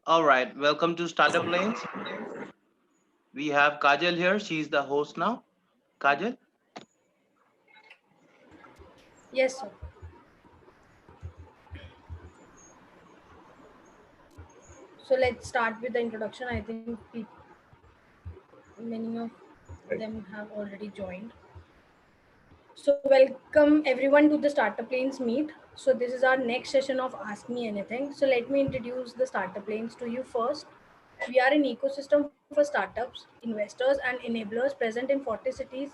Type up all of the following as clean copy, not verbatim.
All right, welcome to Startup Lanes. We have Kajal here. She's the host now. Kajal? Yes, sir. So let's start with the introduction. I think many of them have already joined. So welcome everyone to the Startup Lanes meet. So this is our next session of Ask Me Anything. So let me introduce the Startup Lanes to you first. We are an ecosystem for startups, investors, and enablers present in 40 cities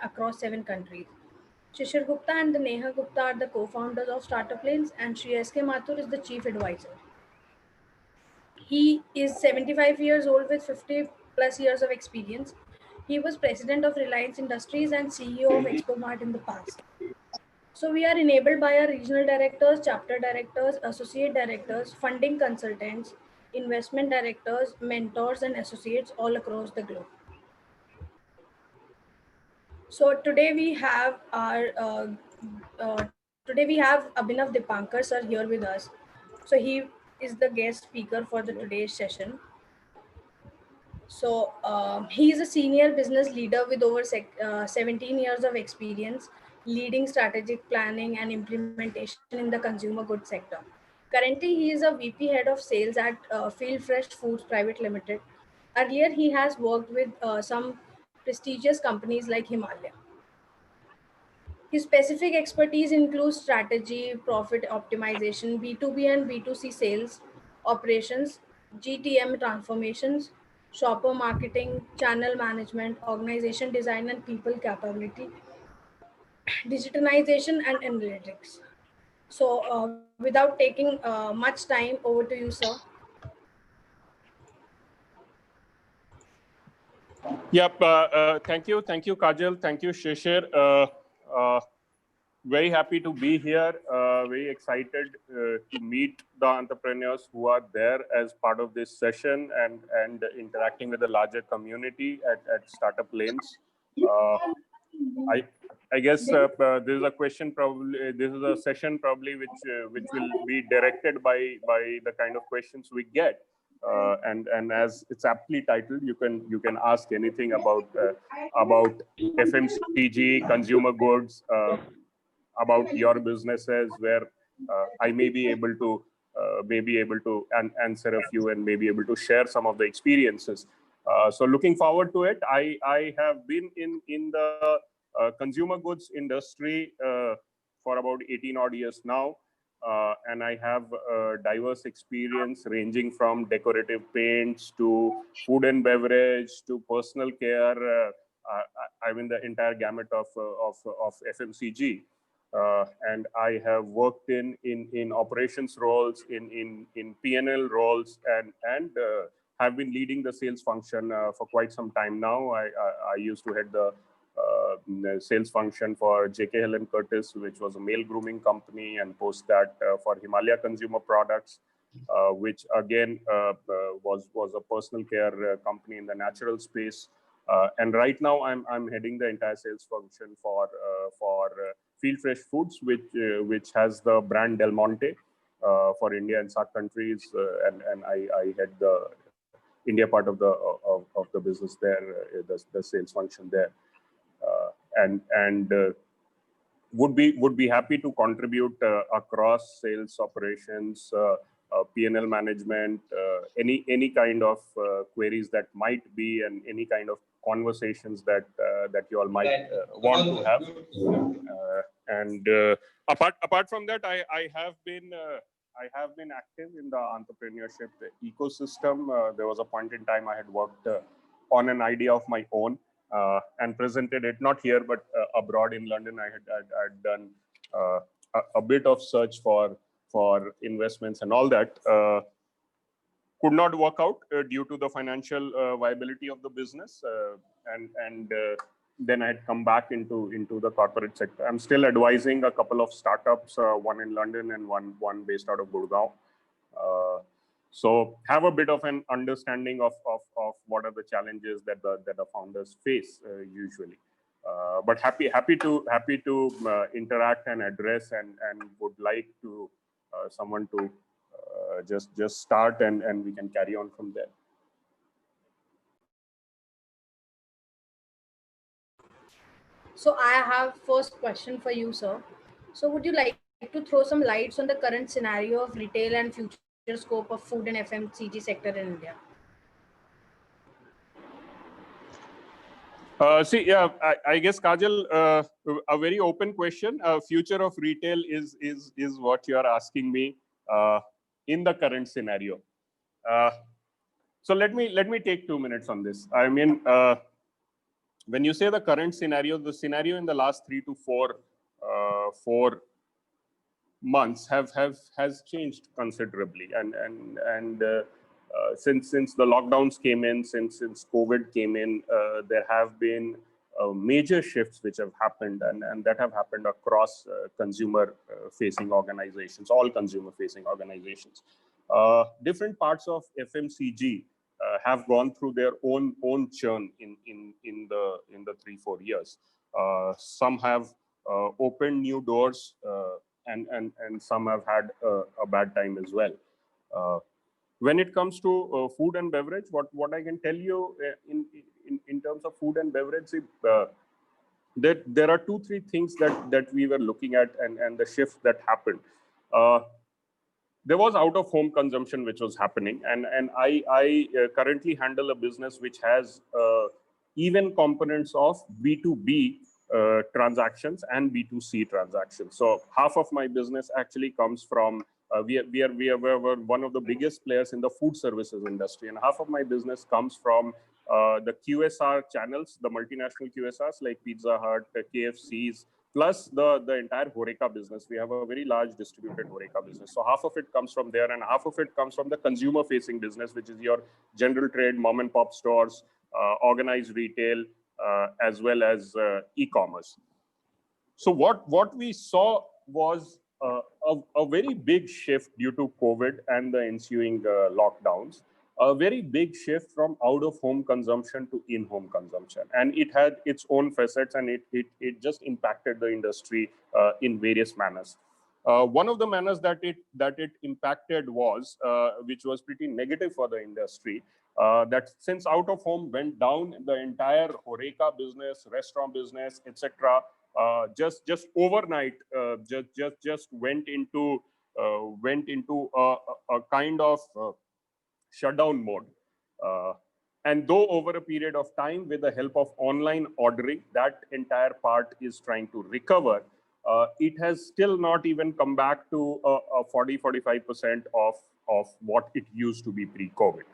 across 7 countries. Shishir Gupta and the Neha Gupta are the co-founders of Startup Lanes, and Sri S.K. Mathur is the chief advisor. He is 75 years old with 50 plus years of experience. He was president of Reliance Industries and CEO of ExpoMart in the past. So we are enabled by our regional directors, chapter directors, associate directors, funding consultants, investment directors, mentors, and associates all across the globe. So today we have Abhinav Deepankar sir here with us. So he is the guest speaker for the today's session. So he is a senior business leader with over 17 years of experience leading strategic planning and implementation in the consumer goods sector. Currently, he is a VP head of sales at Field Fresh Foods Private Limited. Earlier, he has worked with some prestigious companies like Himalaya. His specific expertise includes strategy, profit optimization, B2B and B2C sales, operations, GTM transformations, shopper marketing, channel management, organization design and people capability, digitalization and analytics. So, without taking much time, over to you, sir. Yep. Thank you, Kajal. Thank you, Shishir. Uh, very happy to be here. Very excited to meet the entrepreneurs who are there as part of this session and interacting with the larger community at Startup Lanes. I I guess this is a question probably. This is a session probably which will be directed by the kind of questions we get. And as it's aptly titled, you can ask anything about FMCG, consumer goods, about your businesses, where I may be able to answer a few and may be able to share some of the experiences. So looking forward to it. I have been in the consumer goods industry for about 18 odd years now. And I have diverse experience ranging from decorative paints to food and beverage to personal care. I mean the entire gamut of FMCG. And I have worked in operations roles, in P&L roles, and have been leading the sales function for quite some time now. I used to head the sales function for J.K. Helen Curtis, which was a male grooming company, and post that for Himalaya Consumer Products, which again was a personal care company in the natural space. And right now, I'm heading the entire sales function for Field Fresh Foods, which has the brand Del Monte for India and SAARC countries, and I head the India part of the business there, the sales function there, and would be happy to contribute across sales operations, P&L management, any kind of queries that might be, and any kind of conversations that you all might want to have. And apart from that, I have been active in the entrepreneurship ecosystem. There was a point in time I had worked on an idea of my own and presented it, not here but abroad in London. I had done a bit of search for investments and all that. Could not work out due to the financial viability of the business, and then I had come back into the corporate sector. I'm still advising a couple of startups, one in London and one based out of Gurgaon. So have a bit of an understanding of what are the challenges that the founders face usually. But happy to interact and address, and would like to someone to just start, and we can carry on from there. So I have first question for you, sir. So would you like to throw some lights on the current scenario of retail and future scope of food and FMCG sector in India? See, yeah, I guess Kajal, a very open question. Future of retail is what you are asking me in the current scenario. So let me take 2 minutes on this. I mean, when you say the current scenario, the scenario in the last 3 to 4 months has changed considerably, and since the lockdowns came in, since COVID came in, there have been major shifts which have happened, and that have happened across consumer facing organizations, all consumer facing organizations. Different parts of FMCG have gone through their own churn in the 3-4 years. Some have opened new doors, and some have had a bad time as well. When it comes to food and beverage, what I can tell you in terms of food and beverage, that there are 2-3 things that we were looking at, and the shift that happened. There was out of home consumption which was happening, and I currently handle a business which has even components of B2B transactions and B2C transactions. So half of my business actually comes from we are one of the biggest players in the food services industry, and half of my business comes from the QSR channels, the multinational QSRs like Pizza Hut, KFCs, plus the entire HoReCa business. We have a very large distributed HoReCa business. So half of it comes from there, and half of it comes from the consumer-facing business, which is your general trade, mom and pop stores, organized retail, as well as e-commerce. So what we saw was a very big shift due to COVID and the ensuing lockdowns. A very big shift from out-of-home consumption to in-home consumption, and it had its own facets, and it just impacted the industry in various manners. One of the manners that it impacted was, which was pretty negative for the industry, that since out-of-home went down, the entire HoReCa business, restaurant business, etc., just overnight, just went into a kind of shutdown mode. And though over a period of time, with the help of online ordering, that entire part is trying to recover, it has still not even come back to a 40-45% of what it used to be pre-COVID.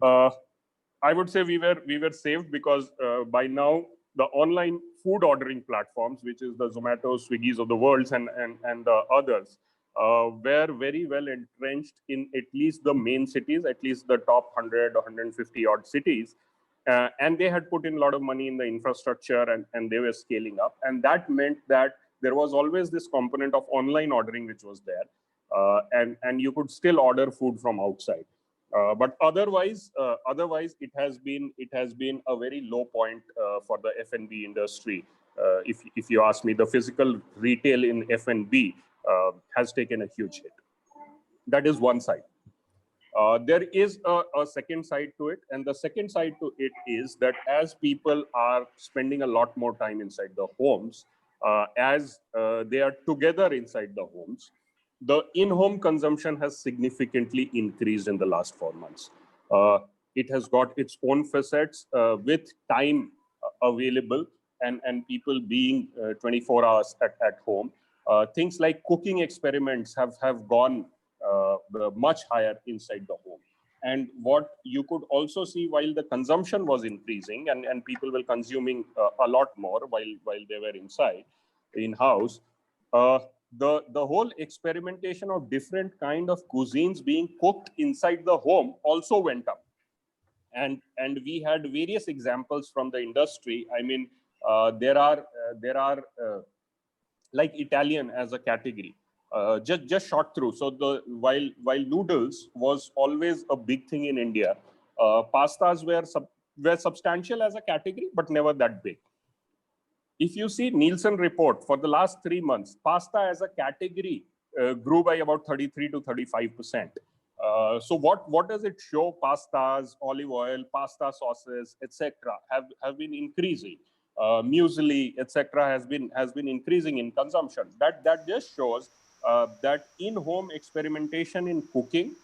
I would say we were saved, because by now the online food ordering platforms, which is the Zomato, Swiggies of the world, and the others, were very well entrenched in at least the main cities, at least the top 100 or 150 odd cities. And they had put in a lot of money in the infrastructure, and they were scaling up. And that meant that there was always this component of online ordering which was there. And you could still order food from outside. But otherwise, it has been a very low point for the F&B industry. If you ask me, the physical retail in F&B has taken a huge hit. That is one side. There is a second side to it, and the second side to it is that as people are spending a lot more time inside the homes, as they are together inside the homes, the in-home consumption has significantly increased in the last 4 months. It has got its own facets with time available, and people being 24 hours at home. Things like cooking experiments have gone much higher inside the home. And what you could also see, while the consumption was increasing and people were consuming a lot more while they were inside, in-house, the whole experimentation of different kind of cuisines being cooked inside the home also went up. and we had various examples from the industry. I mean, there are like Italian as a category. Just shot through. So while noodles was always a big thing in India, pastas were substantial as a category, but never that big. If you see Nielsen report for the last 3 months, pasta as a category grew by about 33 to 35%. So what does it show? Pastas, olive oil, pasta sauces, etc. have been increasing. Muesli, etc. has been increasing in consumption. That just shows that in-home experimentation in cooking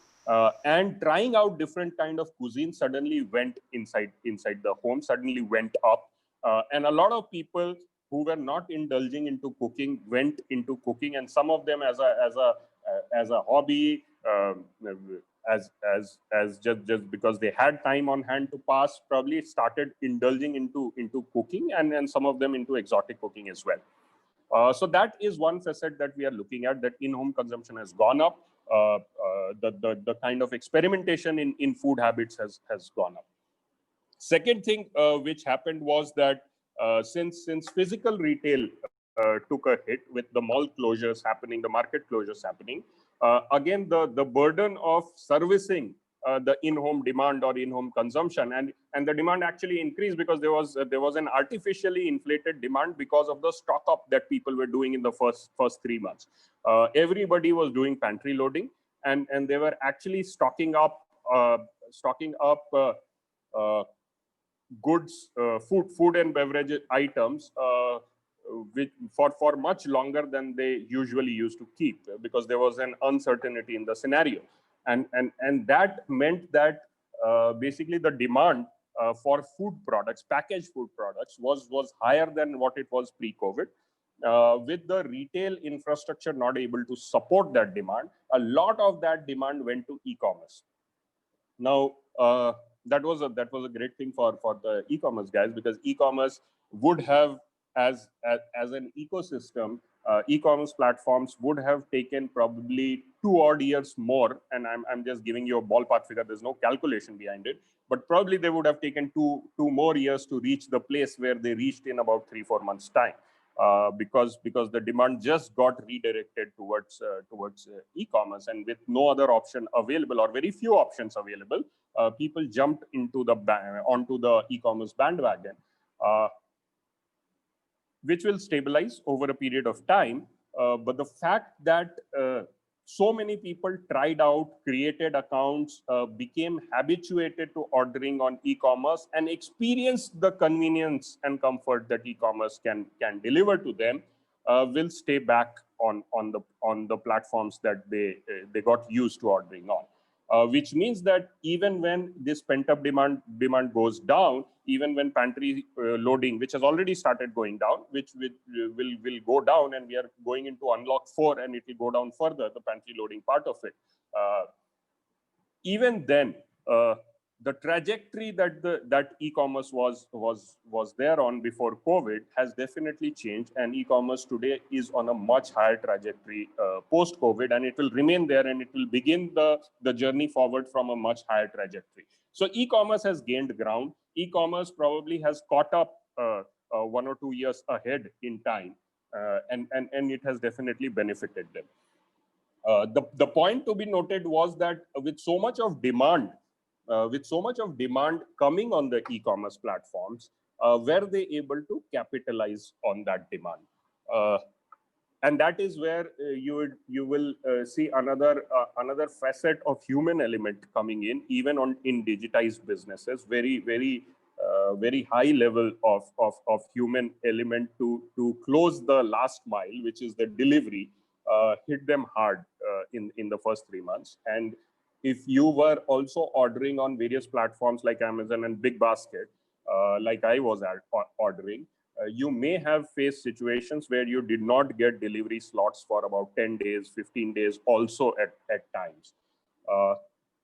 and trying out different kind of cuisine suddenly went inside the home, suddenly went up. And a lot of people who were not indulging into cooking went into cooking, and some of them as a hobby, as just because they had time on hand to pass, probably started indulging into cooking, and some of them into exotic cooking as well. So that is one facet that we are looking at, that in-home consumption has gone up. The kind of experimentation in food habits has gone up. Second thing which happened was that since physical retail took a hit with the mall closures happening, the market closures happening, again the burden of servicing the in-home demand or in-home consumption, and the demand actually increased because there was an artificially inflated demand because of the stock up that people were doing in the first 3 months. Everybody was doing pantry loading, and they were actually stocking up goods, food and beverage items, which for much longer than they usually used to keep, because there was an uncertainty in the scenario, and that meant that basically the demand for food products, packaged food products, was higher than what it was pre-COVID. With the retail infrastructure not able to support that demand, a lot of that demand went to e-commerce. Now, that was a great thing for the e-commerce guys, because e-commerce would have, as an ecosystem, e-commerce platforms would have taken probably 2 odd years more, and I'm just giving you a ballpark figure. There's no calculation behind it, but probably they would have taken two more years to reach the place where they reached in about 3-4 months time. Because the demand just got redirected towards e-commerce, and with no other option available, or very few options available, people jumped onto the e-commerce bandwagon, which will stabilize over a period of time. But the fact that so many people tried out, created accounts, became habituated to ordering on e-commerce, and experienced the convenience and comfort that e-commerce can deliver to them, will stay back on the platforms that they got used to ordering on. Which means that even when this pent-up demand goes down, even when pantry loading, which has already started going down, which will go down, and we are going into unlock 4, and it will go down further, the pantry loading part of it. Even then, the trajectory that e-commerce was there on before COVID has definitely changed, and e-commerce today is on a much higher trajectory post-COVID, and it will remain there, and it will begin the journey forward from a much higher trajectory. So e-commerce has gained ground. E-commerce probably has caught up 1 or 2 years ahead in time, and it has definitely benefited them. The point to be noted was that with so much of demand coming on the e-commerce platforms, were they able to capitalize on that demand? And that is where you will see another facet of human element coming in, even in digitized businesses. Very high level of human element to close the last mile, which is the delivery, hit them hard in the first 3 months. And if you were also ordering on various platforms like Amazon and Big Basket, like I was ordering, you may have faced situations where you did not get delivery slots for about 10 days, 15 days also at times.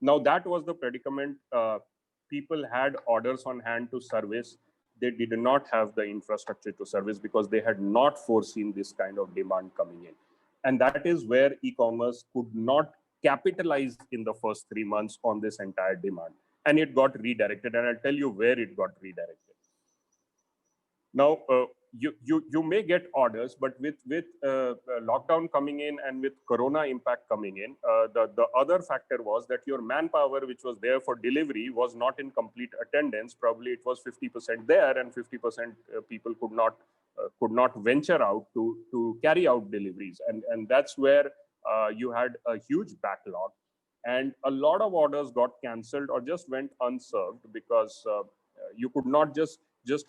Now that was the predicament. People had orders on hand to service. They did not have the infrastructure to service because they had not foreseen this kind of demand coming in. And that is where e-commerce could not capitalize in the first 3 months on this entire demand. and it got redirected. And I'll tell you where it got redirected. Now, you may get orders, but with lockdown coming in and with Corona impact coming in, the other factor was that your manpower, which was there for delivery, was not in complete attendance. Probably it was 50% there, and 50% people could not venture out to carry out deliveries, and that's where you had a huge backlog, and a lot of orders got cancelled or just went unserved because you could not just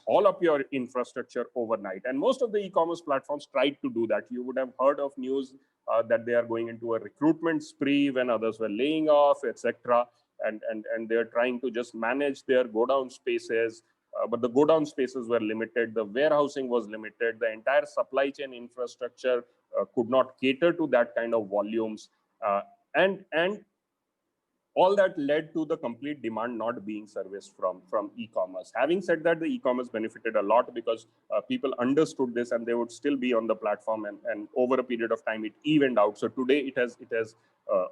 haul up your infrastructure overnight. And most of the e-commerce platforms tried to do that. You would have heard of news that they are going into a recruitment spree when others were laying off, etc. And they're trying to just manage their go-down spaces. But the go-down spaces were limited. The warehousing was limited. The entire supply chain infrastructure could not cater to that kind of volumes. And all that led to the complete demand not being serviced from e-commerce. Having said that, the e-commerce benefited a lot because people understood this and they would still be on the platform, and over a period of time it evened out. So today it has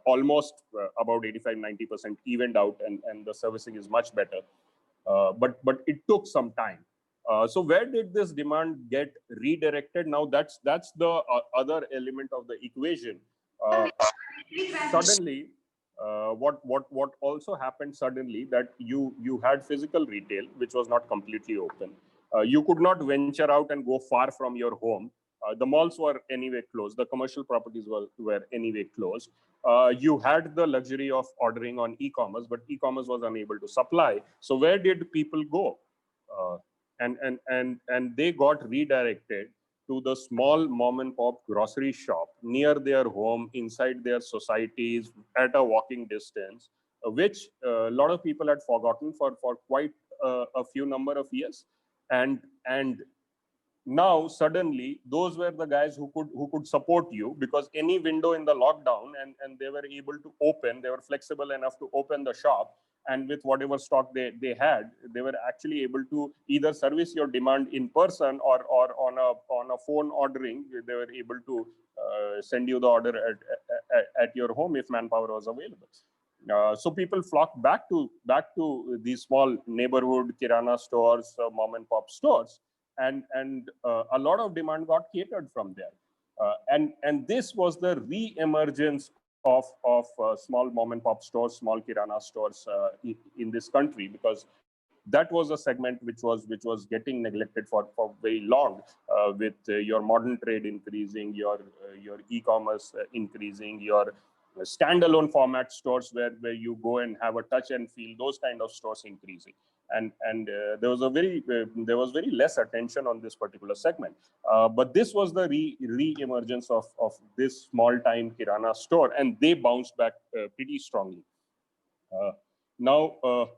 almost about 85-90% evened out, and the servicing is much better. But it took some time. So where did this demand get redirected? Now that's the other element of the equation. Suddenly, what also happened suddenly, that you had physical retail which was not completely open. You could not venture out and go far from your home. The malls were anyway closed. The commercial properties were anyway closed. You had the luxury of ordering on e-commerce, but e-commerce was unable to supply. So where did people go? And they got redirected to the small mom and pop grocery shop near their home, inside their societies, at a walking distance, which a lot of people had forgotten for quite a few number of years. And now suddenly those were the guys who could support you, because any window in the lockdown, and they were able to open, they were flexible enough to open the shop, and with whatever stock they had, they were actually able to either service your demand in person or on a phone ordering. They were able to send you the order at your home if manpower was available. So people flocked back to these small neighborhood kirana stores, mom and pop stores, and a lot of demand got catered from there. And this was the re-emergence of small mom and pop stores, small kirana stores in this country, because that was a segment which was getting neglected for very long, with your modern trade increasing, your e-commerce increasing, your standalone format stores where you go and have a touch and feel, those kind of stores increasing. And there was very less attention on this particular segment. But this was the re-emergence of this small-time kirana store, and they bounced back pretty strongly. Now,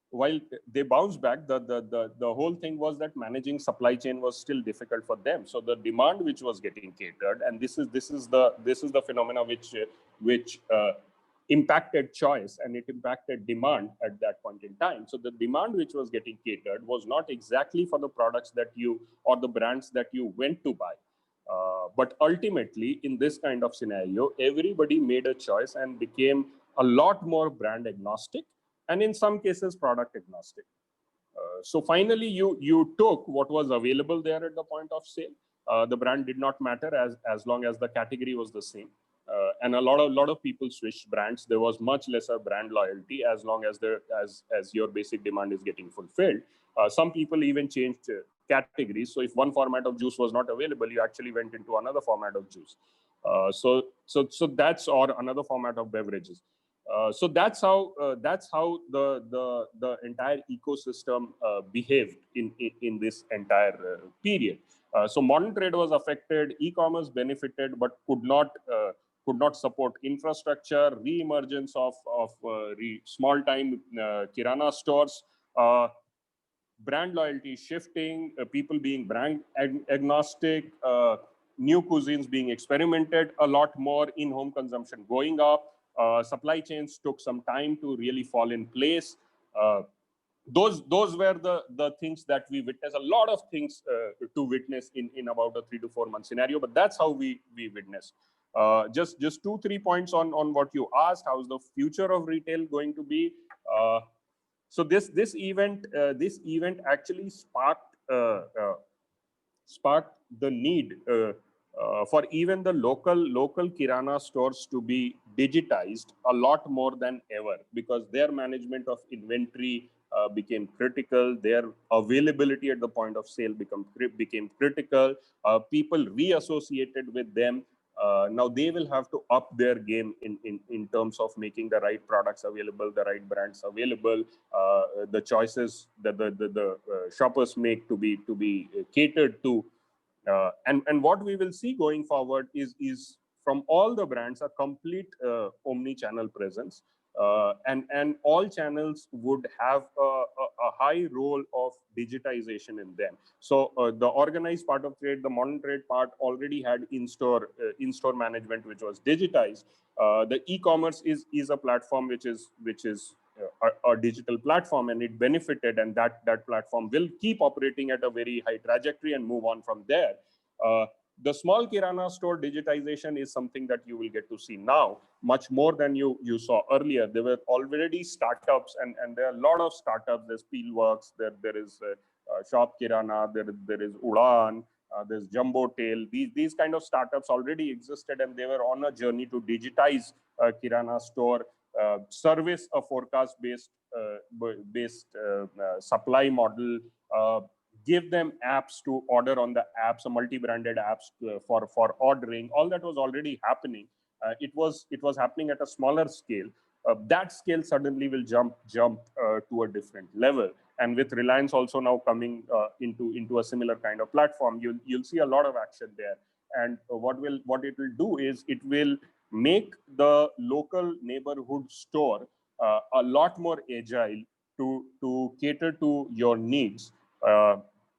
while they bounced back, the whole thing was that managing supply chain was still difficult for them. So the demand which was getting catered, and this is the phenomena which impacted choice, and it impacted demand at that point in time. So the demand which was getting catered was not exactly for the products that you, or the brands that you went to buy. But ultimately, in this kind of scenario, everybody made a choice and became a lot more brand agnostic, and in some cases product agnostic. So finally, you took what was available there at the point of sale. The brand did not matter as long as the category was the same. And a lot of people switched brands. There was much lesser brand loyalty as long as your basic demand is getting fulfilled. Some people even changed categories. So if one format of juice was not available, you actually went into another format of juice. So that's, or another format of beverages. So that's how the entire ecosystem behaved in this entire period. So modern trade was affected, e-commerce benefited, but could not support infrastructure, re-emergence of small-time kirana stores, brand loyalty shifting, people being brand agnostic, new cuisines being experimented a lot more, in-home consumption going up. Supply chains took some time to really fall in place. Those were the things that we witnessed. A lot of things to witness in about a 3 to 4 month scenario, but that's how we witnessed. Just 2-3 points on what you asked. How's the future of retail going to be? So this event actually sparked the need for even the local kirana stores to be digitized a lot more than ever, because their management of inventory became critical. Their availability at the point of sale became critical. People reassociated with them. Now they will have to up their game in terms of making the right products available, the right brands available, the choices that the shoppers make to be catered to. And what we will see going forward is from all the brands a complete omni-channel presence, and all channels would have a high role of digitization in them. So the organized part of trade, the modern trade part, already had in-store management which was digitized. The e-commerce is a platform which is a digital platform, and it benefited, and that platform will keep operating at a very high trajectory and move on from there. Uh, the small kirana store digitization is something that you will get to see now much more than you saw earlier. There were already startups, and there are a lot of startups. There's Peelworks, there is Shop Kirana, there is Udan, there's Jumbo Tail. These kind of startups already existed, and they were on a journey to digitize kirana store, service a forecast based supply model, give them apps to order on the apps, multi-branded apps for ordering. All that was already happening. It was happening at a smaller scale. That scale suddenly will jump to a different level. And with Reliance also now coming into a similar kind of platform, you'll see a lot of action there. And what it will do is it will make the local neighborhood store a lot more agile to cater to your needs.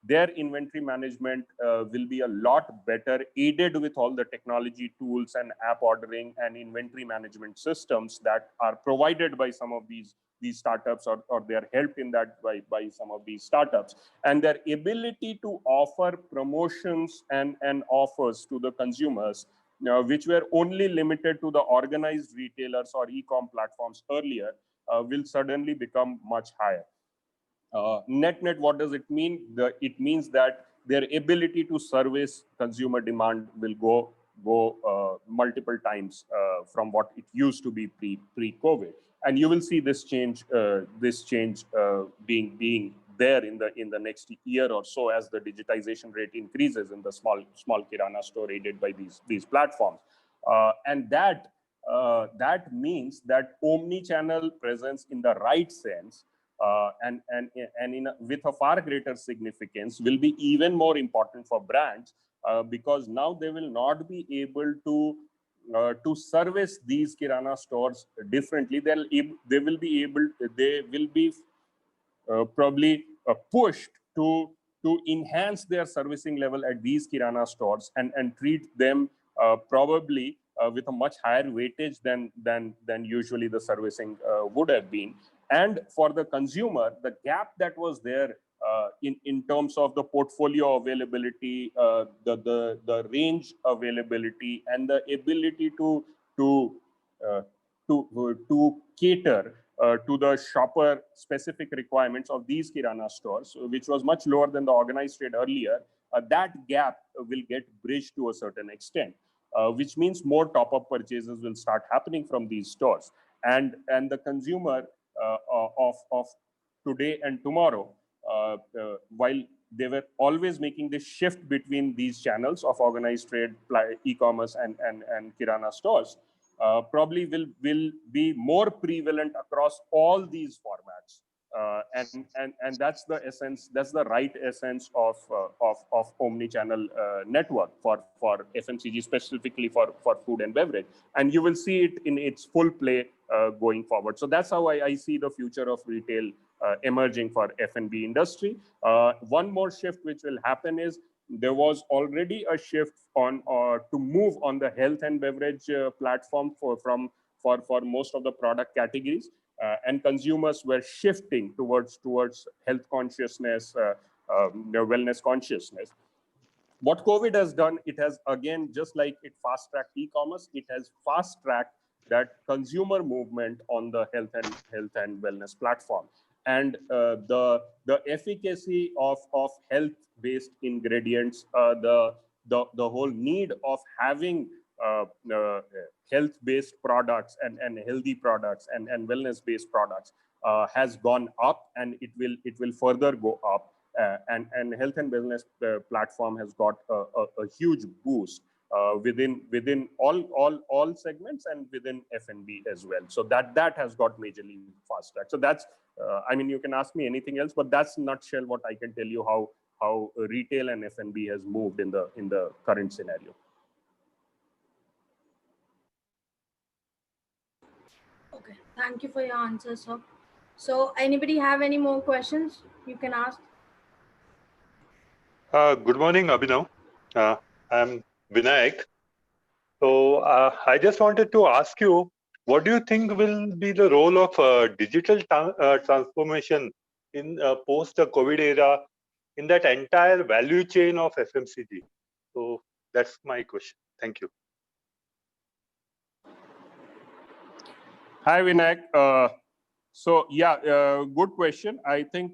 Their inventory management will be a lot better, aided with all the technology tools and app ordering and inventory management systems that are provided by some of these startups, or they are helped in that by some of these startups. And their ability to offer promotions and offers to the consumers, which were only limited to the organized retailers or e-com platforms earlier, will suddenly become much higher. Net, what does it mean? It means that their ability to service consumer demand will go multiple times from what it used to be pre-COVID, and you will see this change being there in the next year or so, as the digitization rate increases in the small kirana store aided by these platforms, and that means that omni-channel presence in the right sense, with a far greater significance, will be even more important for brands, because now they will not be able to service these kirana stores differently. They will be probably pushed to enhance their servicing level at these kirana stores, and treat them probably with a much higher weightage than usually the servicing would have been. And for the consumer, the gap that was there in terms of the portfolio availability, the range availability, and the ability to uh, to cater to the shopper specific requirements of these kirana stores, which was much lower than the organized trade earlier, that gap will get bridged to a certain extent, which means more top-up purchases will start happening from these stores. And the consumer of today and tomorrow, while they were always making this shift between these channels of organized trade, e-commerce, and kirana stores, probably will be more prevalent across all these formats. And that's the essence, that's the right essence of omni-channel network for FMCG, specifically for food and beverage. And you will see it in its full play going forward. So that's how I see the future of retail emerging for F&B industry. One more shift which will happen is there was already a shift on to move on the health and beverage platform for most of the product categories, and consumers were shifting towards health consciousness, wellness consciousness. What COVID has done, it has, again, just like it fast-tracked e-commerce, it has fast-tracked that consumer movement on the health and wellness platform. and the efficacy of health-based ingredients, the whole need of having health-based products and healthy products and wellness-based products has gone up, and it will further go up. And health and wellness platform has got a huge boost within all segments and within F&B as well. So that has got majorly fast track. So that's I mean, you can ask me anything else, but that's in a nutshell what I can tell you how retail and F&B has moved in the current scenario. Okay, thank you for your answer, sir. So anybody have any more questions? You can ask. Good morning, Abhinav. I'm Vinayak. So I just wanted to ask you, what do you think will be the role of digital transformation in post-COVID era in that entire value chain of FMCG? So that's my question. Thank you. Hi, Vinayak. So yeah, good question. I think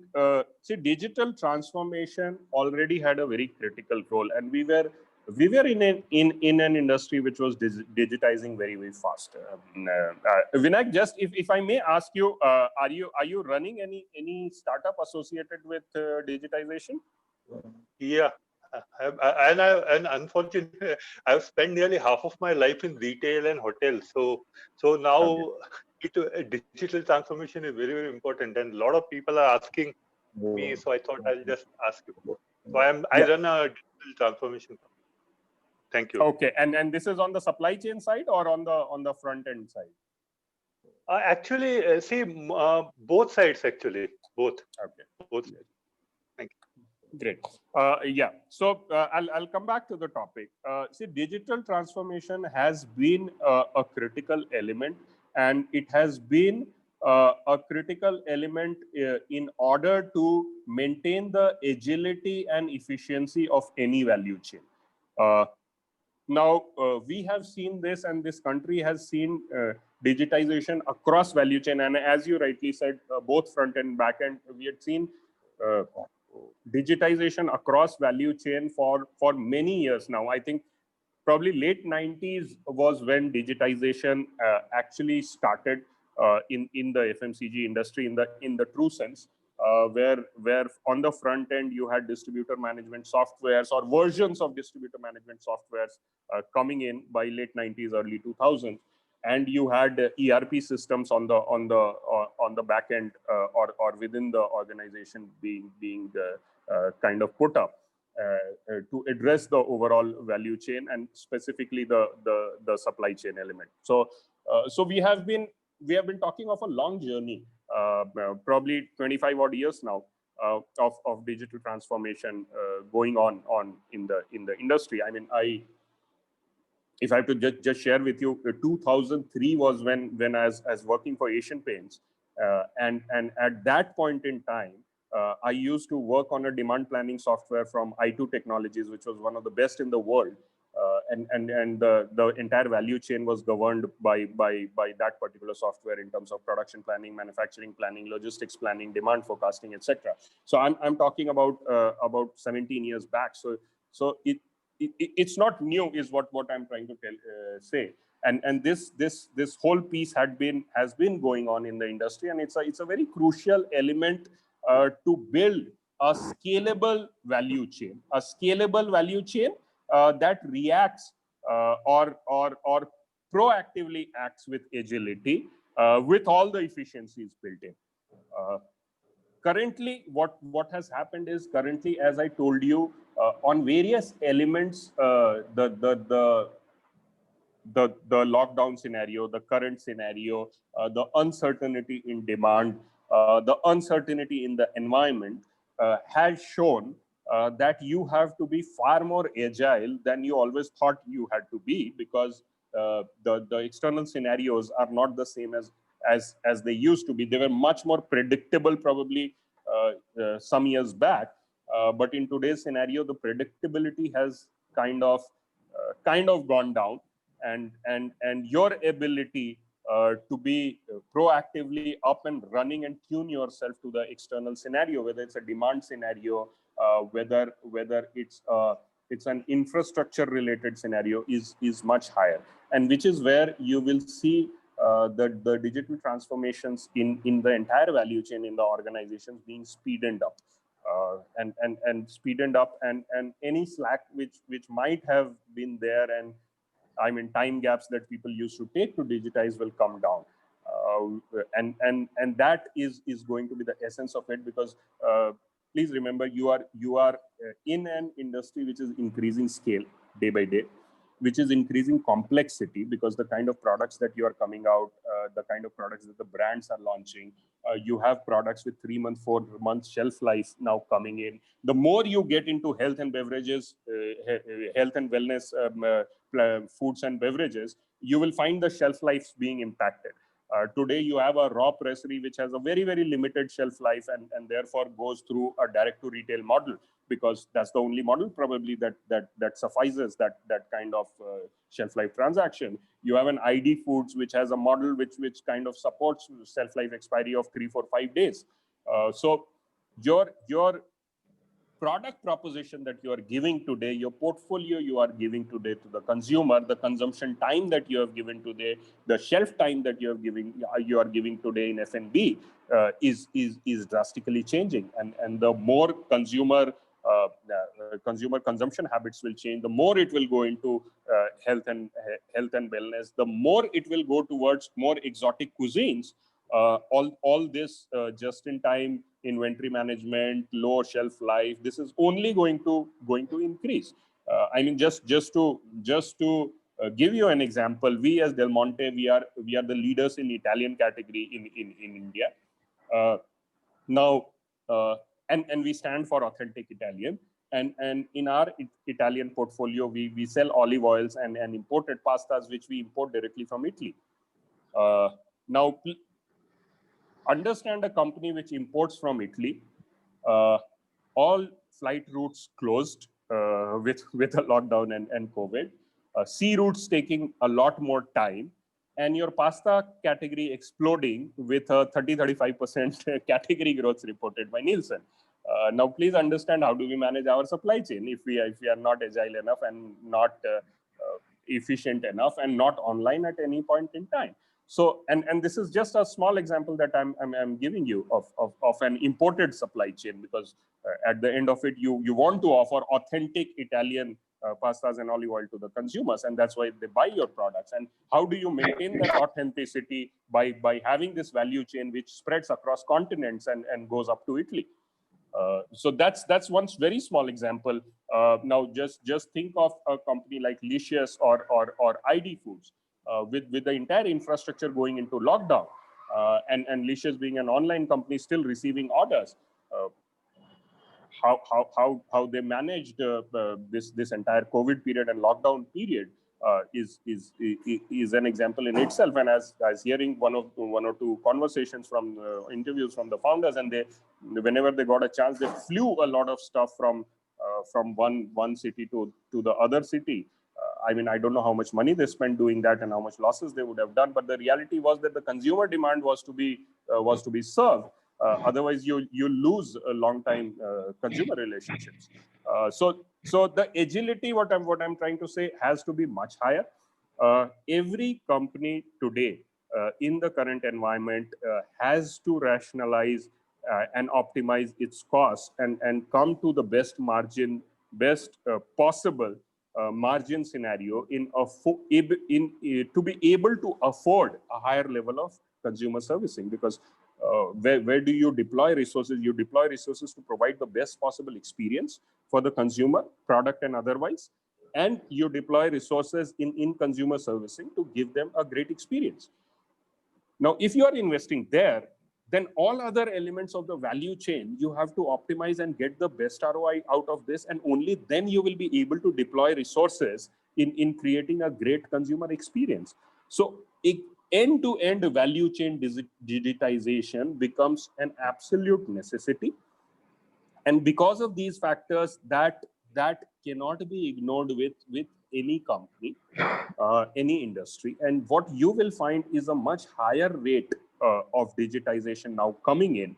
see, digital transformation already had a very critical role, and we were in an industry which was digitizing very fast. Vinayak, just if I may ask you, are you running any startup associated with digitization? Yeah. And unfortunately, I've spent nearly half of my life in retail and hotels. So now digital transformation is very important, and a lot of people are asking me. So I thought I'll just ask you. So I run a digital transformation company. Thank you. Okay, and this is on the supply chain side or on the front end side? Actually, see, both sides actually, both. Okay, both sides. Thank you. Great. Yeah. So I'll come back to the topic. See, digital transformation has been a critical element, and it has been a critical element in order to maintain the agility and efficiency of any value chain. Now, we have seen this, and this country has seen digitization across value chain. And as you rightly said, both front and back end, we had seen digitization across value chain for many years now. I think probably late 90s was when digitization actually started in the FMCG industry in the true sense, where on the front end you had distributor management softwares or versions of distributor management softwares coming in by late 90s, early 2000s. And you had ERP systems on the back end or within the organization being kind of put up to address the overall value chain and specifically the supply chain element. So we have been talking of a long journey, probably 25 odd years now of digital transformation going on in the industry. I mean, if I have to just share with you, 2003 was when I was working for Asian Paints, and at that point in time, I used to work on a demand planning software from I2 Technologies, which was one of the best in the world, and the entire value chain was governed by that particular software in terms of production planning, manufacturing planning, logistics planning, demand forecasting, etc. So I'm talking about 17 years back. So it's not new, is what I'm trying to say. And this whole piece has been going on in the industry, and it's a very crucial element to build a scalable value chain, that reacts or proactively acts with agility, with all the efficiencies built in. Currently, what has happened is, currently, as I told you, on various elements, the lockdown scenario, the current scenario, the uncertainty in demand, the uncertainty in the environment has shown that you have to be far more agile than you always thought you had to be, because the external scenarios are not the same as they used to be. They were much more predictable probably some years back, but in today's scenario, the predictability has kind of gone down, and your ability to be proactively up and running and tune yourself to the external scenario, whether it's a demand scenario, whether it's an infrastructure related scenario is much higher, and which is where you will see the digital transformations in the entire value chain in the organizations being speeded up. And speeded up, and any slack which might have been there, and I mean time gaps that people used to take to digitize will come down, and that is going to be the essence of it, because please remember, you are in an industry which is increasing scale day by day, which is increasing complexity, because the kind of products that you are coming out, the kind of products that the brands are launching, you have products with 3 month, 4 month shelf life now coming in. The more you get into health and beverages, health and wellness, foods and beverages, you will find the shelf lives being impacted. Today, you have a raw pressery which has a very, very limited shelf life, and therefore goes through a direct to retail model, because that's the only model probably that suffices that kind of shelf life transaction. You have an ID Foods which has a model which kind of supports shelf life expiry of 3, 4, 5 days. So your product proposition that you are giving today, your portfolio you are giving today to the consumer, the consumption time that you have given today, the shelf time that you are giving today in F&B is drastically changing, and the more consumer consumption habits will change, the more it will go into health and wellness, the more it will go towards more exotic cuisines. All this just in time inventory management, low shelf life, this is only going to increase. I mean, just to give you an example, we as Del Monte, we are the leaders in Italian category in India. Now, and we stand for authentic Italian. And in our Italian portfolio, we sell olive oils and imported pastas, which we import directly from Italy. Now, understand a company which imports from Italy, all flight routes closed with a lockdown and COVID, sea routes taking a lot more time, and your pasta category exploding with a 30-35% category growth reported by Nielsen. Now, please understand, how do we manage our supply chain if we are not agile enough and not efficient enough and not online at any point in time? So, and this is just a small example that I'm giving you of an imported supply chain, because at the end of it, you want to offer authentic Italian pastas and olive oil to the consumers, and that's why they buy your products. And how do you maintain that authenticity by having this value chain which spreads across continents and goes up to Italy? So that's one very small example. Now just think of a company like Licious or ID Foods with the entire infrastructure going into lockdown, and Licious being an online company still receiving orders. How they managed this entire COVID period and lockdown period is an example in itself. And as hearing one or two conversations from interviews from the founders, and whenever they got a chance, they flew a lot of stuff from one city to the other city. I mean, I don't know how much money they spent doing that and how much losses they would have done, but the reality was that the consumer demand was to be served. Otherwise, you lose a long time consumer relationships. So the agility, what I'm trying to say, has to be much higher. Every company today in the current environment has to rationalize and optimize its cost and come to the best margin, best possible margin scenario to be able to afford a higher level of consumer servicing. Because where do you deploy resources? You deploy resources to provide the best possible experience for the consumer, product and otherwise, and you deploy resources in consumer servicing to give them a great experience. Now, if you are investing there, then all other elements of the value chain, you have to optimize and get the best ROI out of this, and only then you will be able to deploy resources in creating a great consumer experience. So end-to-end value chain digitization becomes an absolute necessity. And because of these factors, that that cannot be ignored with any company, any industry. And what you will find is a much higher rate of digitization now coming in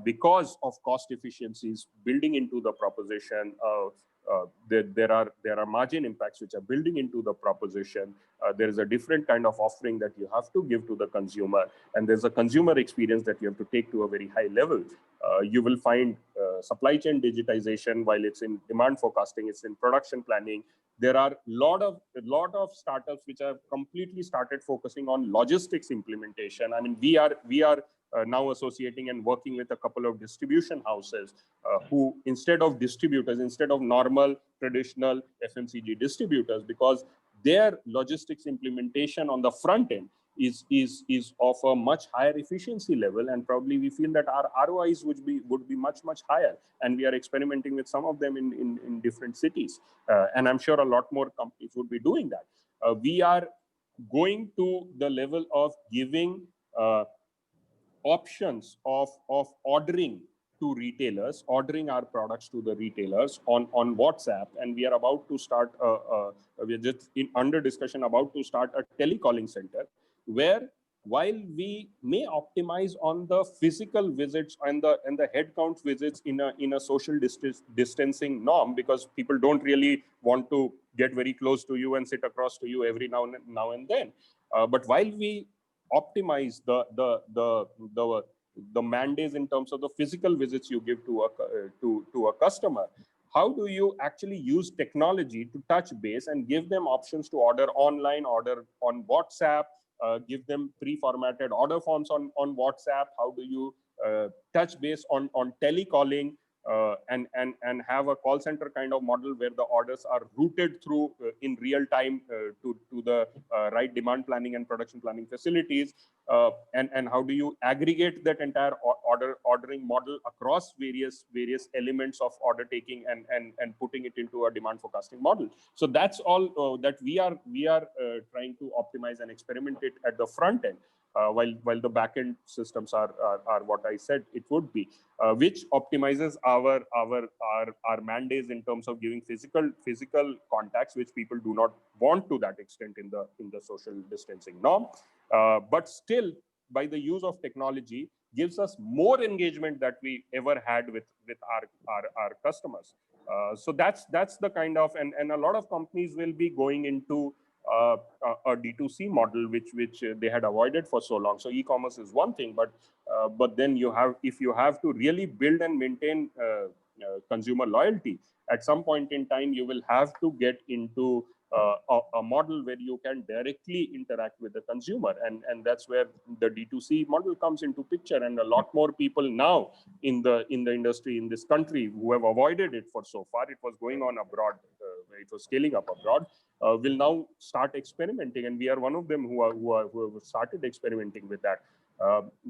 because of cost efficiencies building into the proposition. There are margin impacts which are building into the proposition. There is a different kind of offering that you have to give to the consumer, and there's a consumer experience that you have to take to a very high level. You will find supply chain digitization. While it's in demand forecasting, it's in production planning. There are lot of startups which have completely started focusing on logistics implementation. I mean, we are now associating and working with a couple of distribution houses who, instead of distributors, instead of normal traditional FMCG distributors, because their logistics implementation on the front end is of a much higher efficiency level, and probably we feel that our ROIs would be much higher, and we are experimenting with some of them in different cities, and I'm sure a lot more companies would be doing that. We are going to the level of giving options of ordering to retailers, ordering our products to the retailers on WhatsApp, and we are about to start. We are just under discussion about to start a telecalling center, where while we may optimize on the physical visits and the headcount visits in a social distancing norm, because people don't really want to get very close to you and sit across to you every now and then. But while we optimize the mandates in terms of the physical visits you give to a customer, how do you actually use technology to touch base and give them options to order online, order on WhatsApp, give them pre-formatted order forms on WhatsApp? How do you touch base on telecalling and have a call center kind of model where the orders are routed through in real time to the right demand planning and production planning facilities? And how do you aggregate that entire ordering model across various elements of order taking and putting it into a demand forecasting model? So that's all that we are trying to optimize and experiment it at the front end, while the backend systems are what I said it would be, which optimizes our mandates in terms of giving physical contacts, which people do not want to that extent in the social distancing norm, but still, by the use of technology, gives us more engagement that we ever had with our customers. So that's the kind of, and a lot of companies will be going into a D2C model, which they had avoided for so long. So e-commerce is one thing, but then if you have to really build and maintain consumer loyalty, at some point in time you will have to get into a model where you can directly interact with the consumer, and that's where the D2C model comes into picture. And a lot more people now in the industry in this country who have avoided it for so far, it was going on abroad, it was scaling up abroad, will now start experimenting, and we are one of them who have started experimenting with that.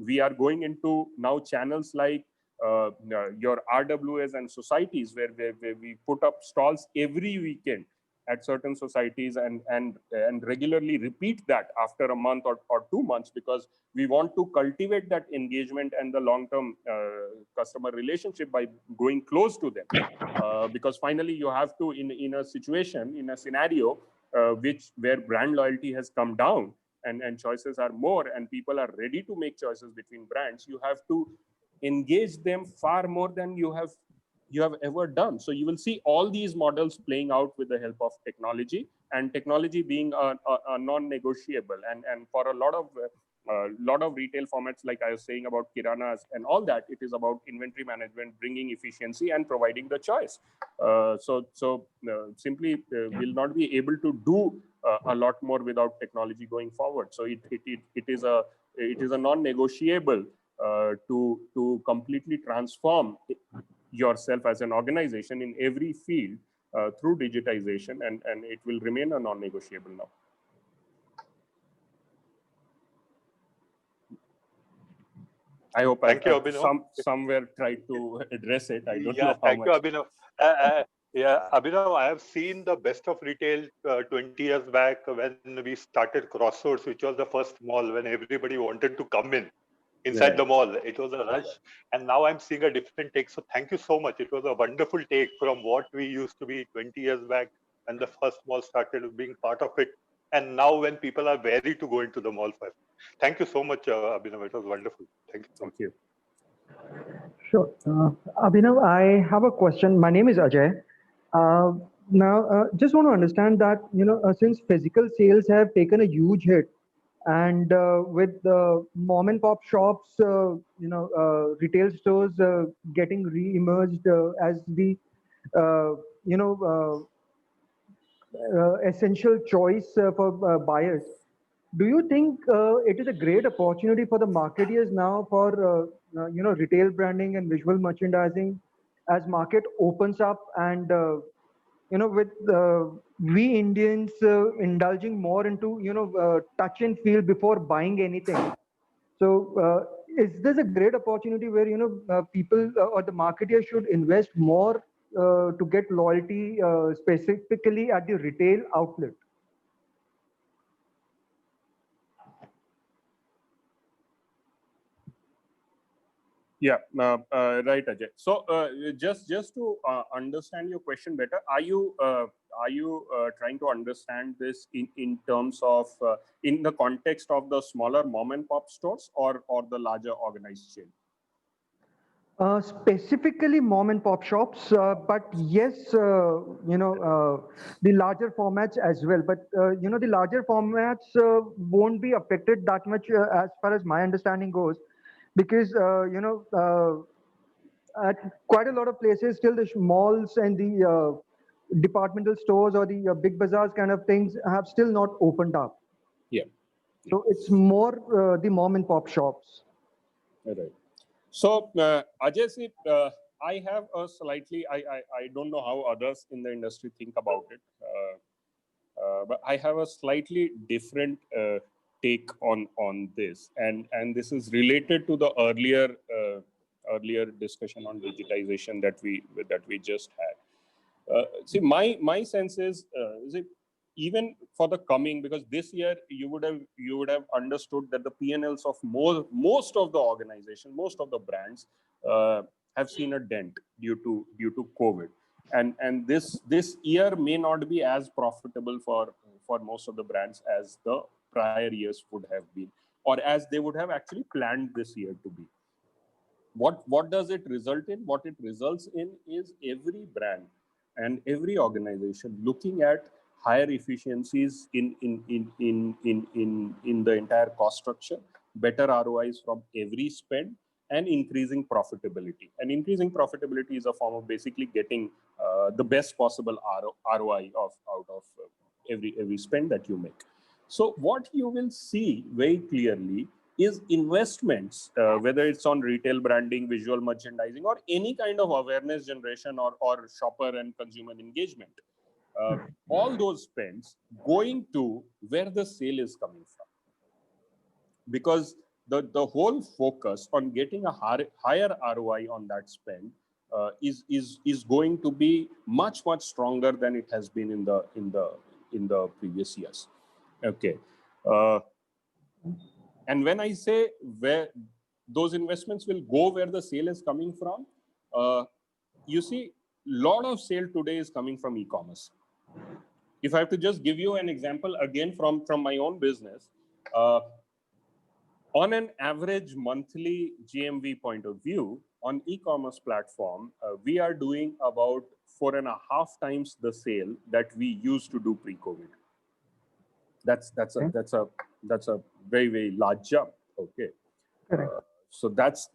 We are going into now channels like your RWS and societies, where we put up stalls every weekend at certain societies and regularly repeat that after a month or 2 months, because we want to cultivate that engagement and the long-term customer relationship by going close to them, because finally you have to, in a situation, in a scenario where brand loyalty has come down and choices are more and people are ready to make choices between brands, you have to engage them far more than you have ever done. So you will see all these models playing out with the help of technology, and technology being a non-negotiable. And for a lot of retail formats, like I was saying about kiranas and all that, it is about inventory management, bringing efficiency and providing the choice. Simply will not be able to do a lot more without technology going forward. So it is a non-negotiable to completely transform yourself as an organization in every field through digitization, and it will remain a non-negotiable now. I hope I somewhere tried to address it. I don't know how much. Thank you, Abhinav. Abhinav, I have seen the best of retail 20 years back when we started Crossroads, which was the first mall when everybody wanted to come in. inside the mall. It was a rush, and now I'm seeing a different take. So thank you so much. It was a wonderful take from what we used to be 20 years back when the first mall started being part of it, and now when people are wary to go into the mall first. Thank you so much, Abhinav. It was wonderful. Thank you so much. Thank you. Sure. Abhinav, I have a question. My name is Ajay. Just want to understand that, since physical sales have taken a huge hit, and with the mom and pop shops, retail stores getting re-emerged as the, uh, you know, essential choice for buyers. Do you think it is a great opportunity for the marketeers now for retail branding and visual merchandising as market opens up and with we Indians indulging more into touch and feel before buying anything? So is this a great opportunity where people or the marketeer should invest more to get loyalty specifically at the retail outlet? Yeah, right, Ajay. So just to understand your question better, are you trying to understand this in terms of in the context of the smaller mom and pop stores or the larger organized chain? Specifically mom and pop shops, but yes, the larger formats as well. But the larger formats won't be affected that much as far as my understanding goes, because at quite a lot of places still the malls and the departmental stores or the big bazaars kind of things have still not opened up. Yeah. So it's more the mom and pop shops. Right. So, Ajay, see, I have a slightly, I don't know how others in the industry think about it, but I have a slightly different take on this, and this is related to the earlier discussion on digitization that we just had. See, my sense is it, even for the coming, because this year you would have understood that the P&Ls of most of the organization, most of the brands have seen a dent due to COVID, and this year may not be as profitable for most of the brands as the prior years would have been, or as they would have actually planned this year to be. What does it result in? What it results in is every brand and every organization looking at higher efficiencies in the entire cost structure, better ROIs from every spend, and increasing profitability. And increasing profitability is a form of basically getting the best possible ROI out of every spend that you make. So what you will see very clearly is investments, whether it's on retail branding, visual merchandising, or any kind of awareness generation or shopper and consumer engagement. All those spends going to where the sale is coming from. Because the whole focus on getting a higher ROI on that spend is going to be much stronger than it has been in the previous years. Okay. And when I say where those investments will go, where the sale is coming from, you see, lot of sale today is coming from e-commerce. If I have to just give you an example again from my own business, on an average monthly GMV point of view, on e-commerce platform, we are doing about 4.5 times the sale that we used to do pre-COVID. That's a very large jump. Okay. So that's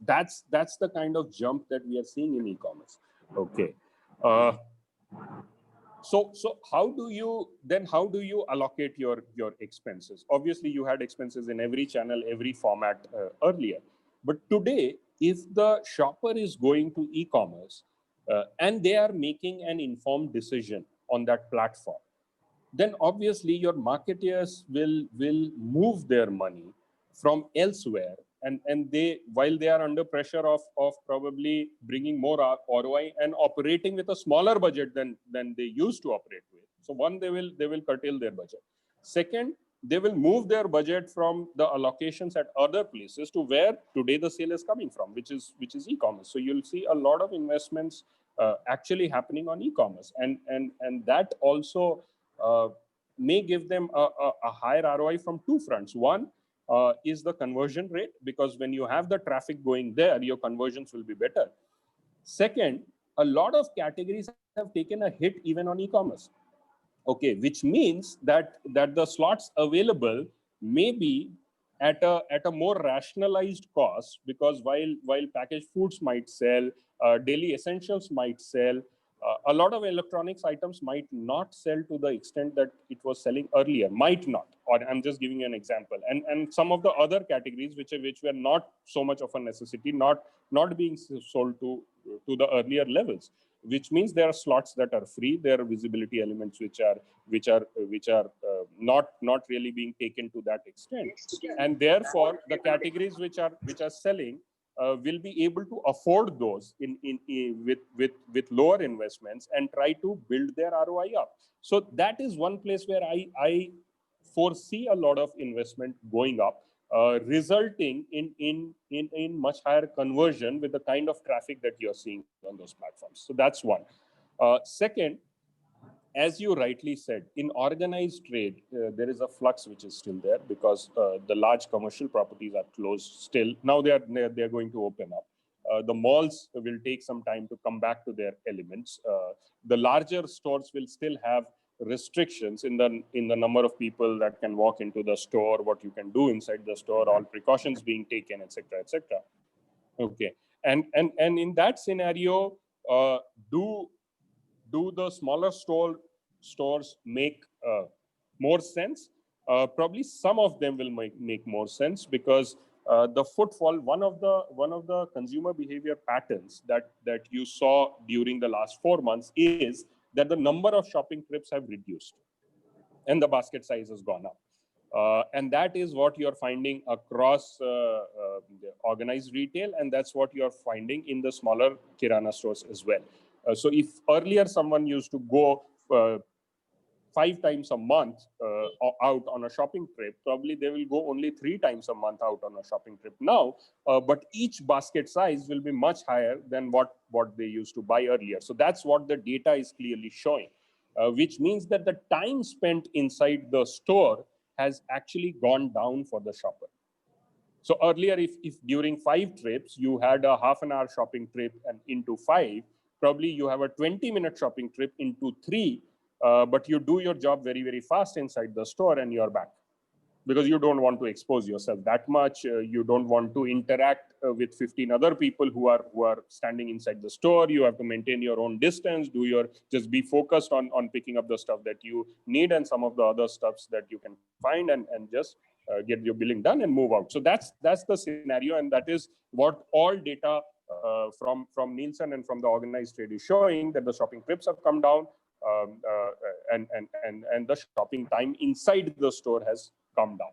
the kind of jump that we are seeing in e-commerce. Okay. So how do you allocate your expenses? Obviously, you had expenses in every channel, every format earlier, but today, if the shopper is going to e-commerce and they are making an informed decision on that platform, then obviously your marketeers will move their money from elsewhere, and they, while they are under pressure of probably bringing more ROI and operating with a smaller budget than they used to operate with. So one, they will curtail their budget. Second, they will move their budget from the allocations at other places to where today the sale is coming from, which is e-commerce. So you'll see a lot of investments actually happening on e-commerce, and that also may give them a higher ROI from two fronts. One is the conversion rate, because when you have the traffic going there, your conversions will be better. Second, a lot of categories have taken a hit even on e-commerce. Okay, which means that the slots available may be at a more rationalized cost, because while packaged foods might sell, daily essentials might sell, a lot of electronics items might not sell to the extent that it was selling earlier, might not. Or I'm just giving you an example. And some of the other categories which were not so much of a necessity, not being sold to the earlier levels, which means there are slots that are free. There are visibility elements which are not really being taken to that extent, and therefore the categories which are selling will be able to afford those with lower investments and try to build their ROI up. So that is one place where I foresee a lot of investment going up, resulting in much higher conversion with the kind of traffic that you're seeing on those platforms. So that's one. Second, as you rightly said, in organized trade, there is a flux which is still there, because the large commercial properties are closed still. Now they are going to open up. The malls will take some time to come back to their elements. The larger stores will still have restrictions in the number of people that can walk into the store, what you can do inside the store, all precautions being taken, etc., etc. Okay, and in that scenario, do the smaller stores make more sense? Probably some of them will make more sense, because the footfall, one of the consumer behavior patterns that you saw during the last 4 months is that the number of shopping trips have reduced and the basket size has gone up. And that is what you're finding across the organized retail, and that's what you're finding in the smaller kirana stores as well. So if earlier someone used to go 5 times a month out on a shopping trip, probably they will go only 3 times a month out on a shopping trip now, but each basket size will be much higher than what they used to buy earlier. So that's what the data is clearly showing, which means that the time spent inside the store has actually gone down for the shopper. So earlier, if during 5 trips, you had a half an hour shopping trip and into 5, probably you have a 20-minute shopping trip into 3, but you do your job very, very fast inside the store and you're back. Because you don't want to expose yourself that much. You don't want to interact with 15 other people who are standing inside the store. You have to maintain your own distance, just be focused on picking up the stuff that you need and some of the other stuffs that you can find, and just get your billing done and move out. So that's the scenario, and that is what all data from Nielsen and from the organized trade is showing, that the shopping trips have come down, and the shopping time inside the store has come down.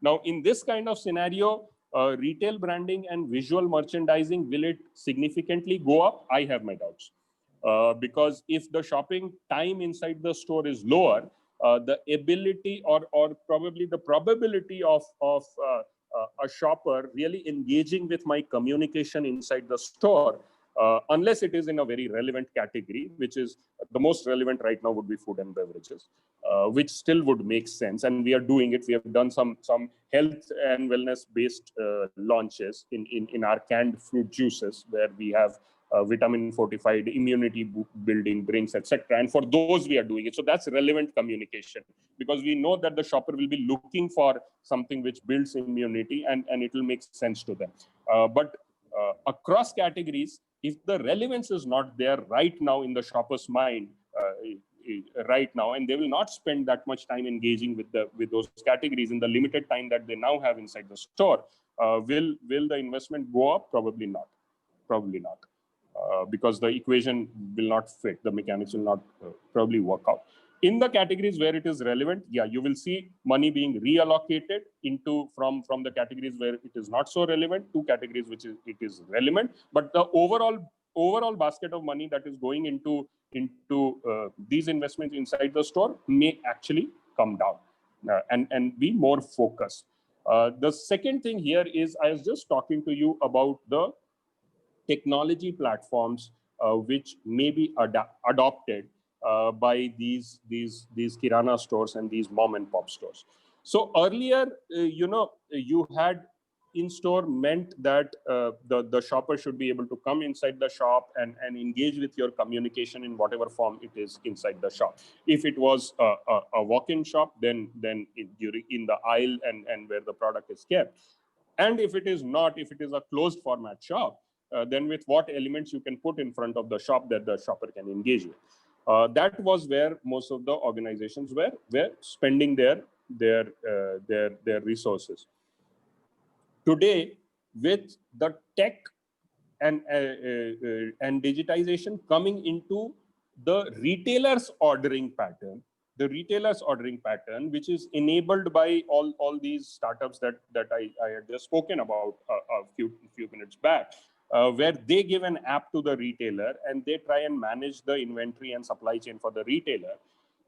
Now, in this kind of scenario, retail branding and visual merchandising, will it significantly go up? I have my doubts. Because if the shopping time inside the store is lower, the ability or probably the probability of a shopper really engaging with my communication inside the store, unless it is in a very relevant category, which is the most relevant right now would be food and beverages, which still would make sense. And we are doing it. We have done some health and wellness based launches in our canned fruit juices, where we have vitamin fortified immunity building drinks, etc. And for those we are doing it. So that's relevant communication, because we know that the shopper will be looking for something which builds immunity, and it will make sense to them. But across categories, if the relevance is not there right now in the shopper's mind, right now, and they will not spend that much time engaging with those categories in the limited time that they now have inside the store, will the investment go up? Probably not. Because the equation will not fit, the mechanics will not probably work out. In the categories where it is relevant, yeah, you will see money being reallocated from the categories where it is not so relevant to categories which it is relevant. But the overall basket of money that is going into these investments inside the store may actually come down. and be more focused. The second thing here is I was just talking to you about the technology platforms which may be adopted by these kirana stores and these mom and pop stores. So earlier, you had in-store meant that the shopper should be able to come inside the shop and engage with your communication in whatever form it is inside the shop. If it was a walk-in shop, then in the aisle and where the product is kept. And if it is not, if it is a closed format shop, then with what elements you can put in front of the shop that the shopper can engage with. That was where most of the organizations were spending their resources. Today, with the tech and digitization coming into the retailer's ordering pattern, which is enabled by all these startups that I had just spoken about a few minutes back, where they give an app to the retailer and they try and manage the inventory and supply chain for the retailer.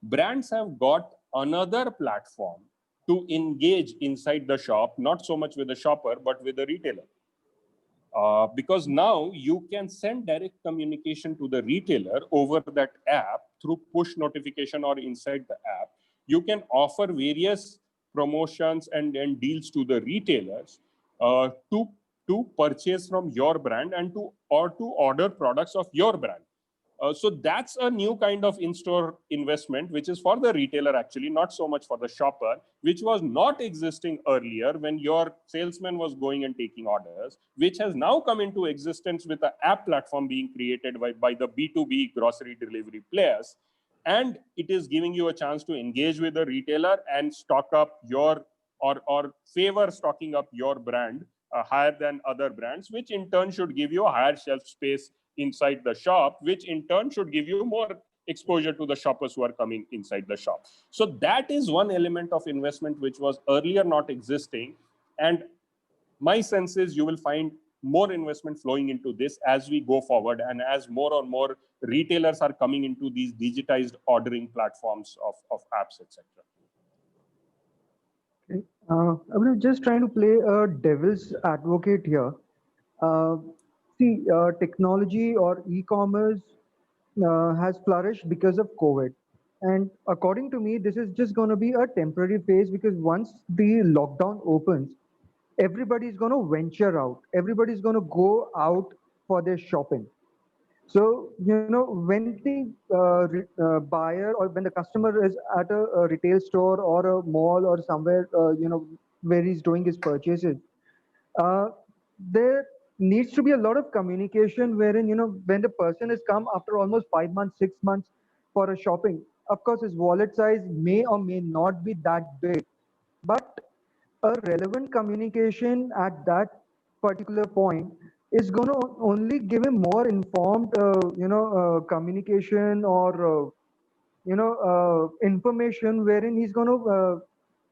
Brands have got another platform to engage inside the shop, not so much with the shopper, but with the retailer. Because now you can send direct communication to the retailer over that app through push notification or inside the app. You can offer various promotions and deals to the retailers to purchase from your brand and to order products of your brand. So that's a new kind of in-store investment, which is for the retailer actually, not so much for the shopper, which was not existing earlier when your salesman was going and taking orders, which has now come into existence with the app platform being created by the B2B grocery delivery players. And it is giving you a chance to engage with the retailer and stock up your or favor stocking up your brand higher than other brands, which in turn should give you a higher shelf space inside the shop, which in turn should give you more exposure to the shoppers who are coming inside the shop. So that is one element of investment which was earlier not existing. And my sense is you will find more investment flowing into this as we go forward and as more and more retailers are coming into these digitized ordering platforms of apps, etc. Okay. I'm just trying to play a devil's advocate here. Uh, Technology or e-commerce has flourished because of COVID. And according to me, this is just going to be a temporary phase because once the lockdown opens, everybody's going to venture out. Everybody's going to go out for their shopping. So, when the buyer or when the customer is at a retail store or a mall or somewhere, where he's doing his purchases, uh, there needs to be a lot of communication wherein, when the person has come after almost 5 months, 6 months for a shopping, of course, his wallet size may or may not be that big, but a relevant communication at that particular point is going to only give him more informed, communication or, information wherein he's going to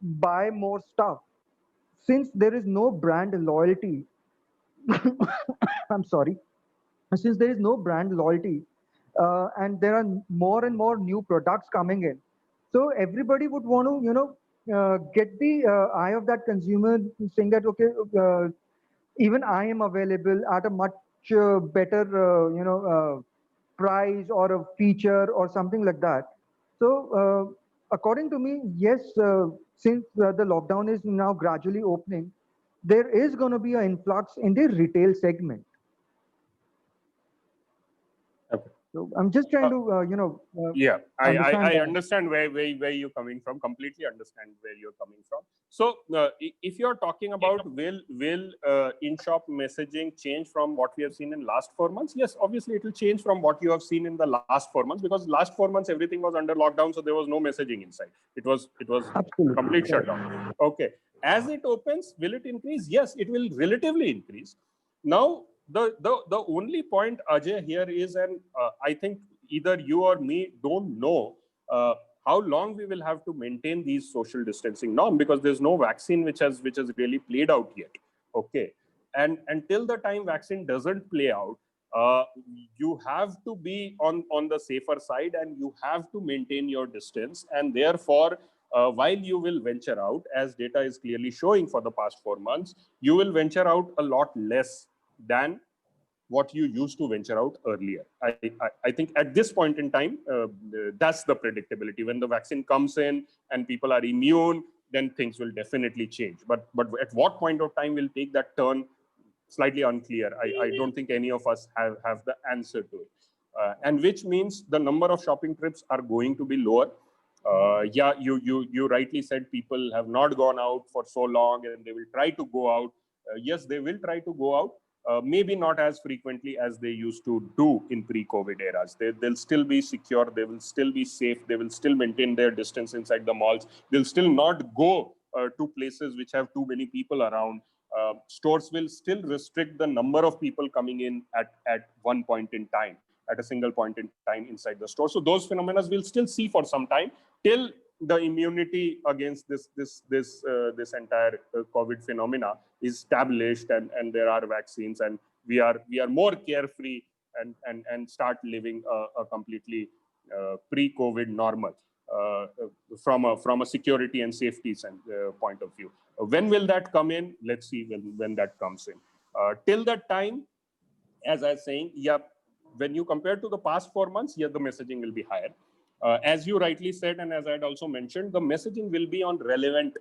buy more stuff. Since there is no brand loyalty, I'm sorry, since there is no brand loyalty, and there are more and more new products coming in, so everybody would want to, get the eye of that consumer, saying that okay, even I am available at a much better, price or a feature or something like that. So, according to me, yes, since the lockdown is now gradually opening, there is going to be an influx in the retail segment. Okay. So I'm just trying to, Yeah, understand I that. understand where you're coming from. Completely understand where you're coming from. So if you're talking about will in-shop messaging change from what we have seen in last 4 months? Yes, obviously it will change from what you have seen in the last 4 months, because last 4 months everything was under lockdown, so there was no messaging inside. It was Absolutely complete correct. shutdown. Okay, as it opens, will it increase? Yes, it will relatively increase. Now, the only point, Ajay, here is, and I think either you or me don't know how long we will have to maintain these social distancing norm, because there's no vaccine which has really played out yet. Okay, and until the time vaccine doesn't play out, you have to be on the safer side and you have to maintain your distance, and therefore while you will venture out, as data is clearly showing for the past 4 months, you will venture out a lot less than what you used to venture out earlier. I think at this point in time, that's the predictability. When the vaccine comes in and people are immune, then things will definitely change. But at what point of time will take that turn? Slightly unclear. I don't think any of us have the answer to it. And which means the number of shopping trips are going to be lower. Yeah, you rightly said people have not gone out for so long and they will try to go out. Yes, they will try to go out. Maybe not as frequently as they used to do in pre-COVID eras. They'll still be secure. They will still be safe. They will still maintain their distance inside the malls. They'll still not go to places which have too many people around. Stores will still restrict the number of people coming in at one point in time, at a single point in time inside the store. So those phenomena we'll still see for some time till the immunity against this entire COVID phenomena is established, and there are vaccines, and we are more carefree and start living a completely pre-COVID normal from a security and safety point of view. When will that come in? Let's see when that comes in. Till that time, as I was saying, yeah, when you compare to the past 4 months, yeah, the messaging will be higher. As you rightly said, and as I had also mentioned, the messaging will be on relevant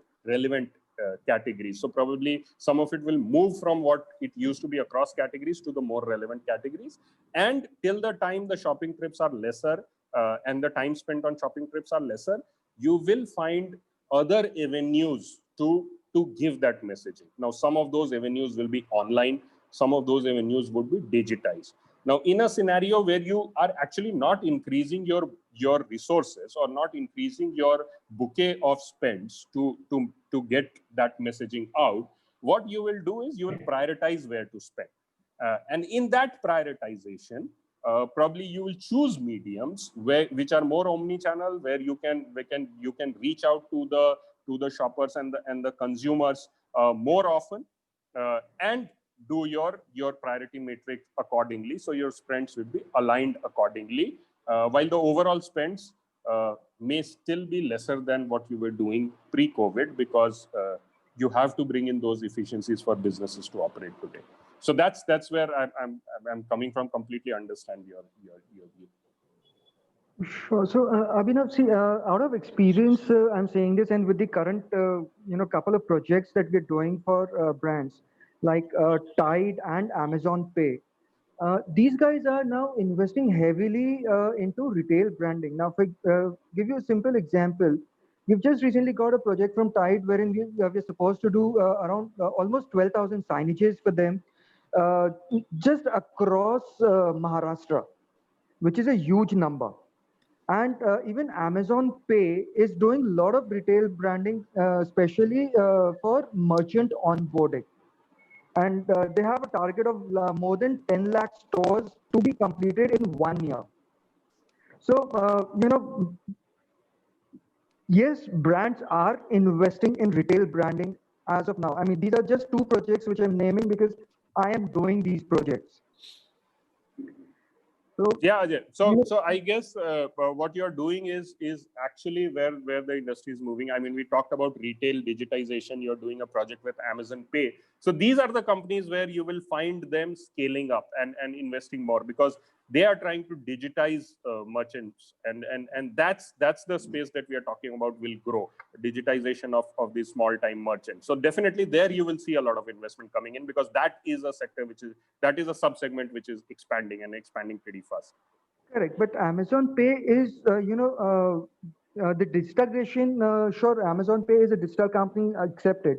categories. So probably some of it will move from what it used to be across categories to the more relevant categories. And till the time the shopping trips are lesser and the time spent on shopping trips are lesser, you will find other avenues to give that messaging. Now, some of those avenues will be online. Some of those avenues would be digitized. Now, in a scenario where you are actually not increasing your resources or not increasing your bouquet of spends to get that messaging out, what you will do is you will prioritize where to spend. And in that prioritization, probably you will choose mediums which are more omni-channel, where you can reach out to the shoppers and the consumers more often, and do your priority matrix accordingly. So your spends will be aligned accordingly, while the overall spends may still be lesser than what you were doing pre-COVID, because you have to bring in those efficiencies for businesses to operate today. So that's where I'm coming from. Completely understand your view. Sure. So, Abhinav, see, out of experience, I'm saying this, and with the current, couple of projects that we're doing for brands like Tide and Amazon Pay, these guys are now investing heavily into retail branding. Now, for give you a simple example, we've just recently got a project from Tide wherein we're supposed to do around almost 12,000 signages for them, just across Maharashtra, which is a huge number. And even Amazon Pay is doing a lot of retail branding, especially for merchant onboarding. And they have a target of more than 10 lakh stores to be completed in 1 year. So, yes, brands are investing in retail branding as of now. I mean, these are just two projects which I'm naming because I am doing these projects. So, yeah, Ajay. So I guess what you're doing is actually where the industry is moving. I mean, we talked about retail digitization. You're doing a project with Amazon Pay. So these are the companies where you will find them scaling up and investing more, because they are trying to digitize merchants, and that's the space that we are talking about will grow, digitization of these small time merchants. So definitely there you will see a lot of investment coming in, because that is a sector that is a sub-segment which is expanding pretty fast. correct. But Amazon Pay is, the digitalization, sure, Amazon Pay is a digital company accepted.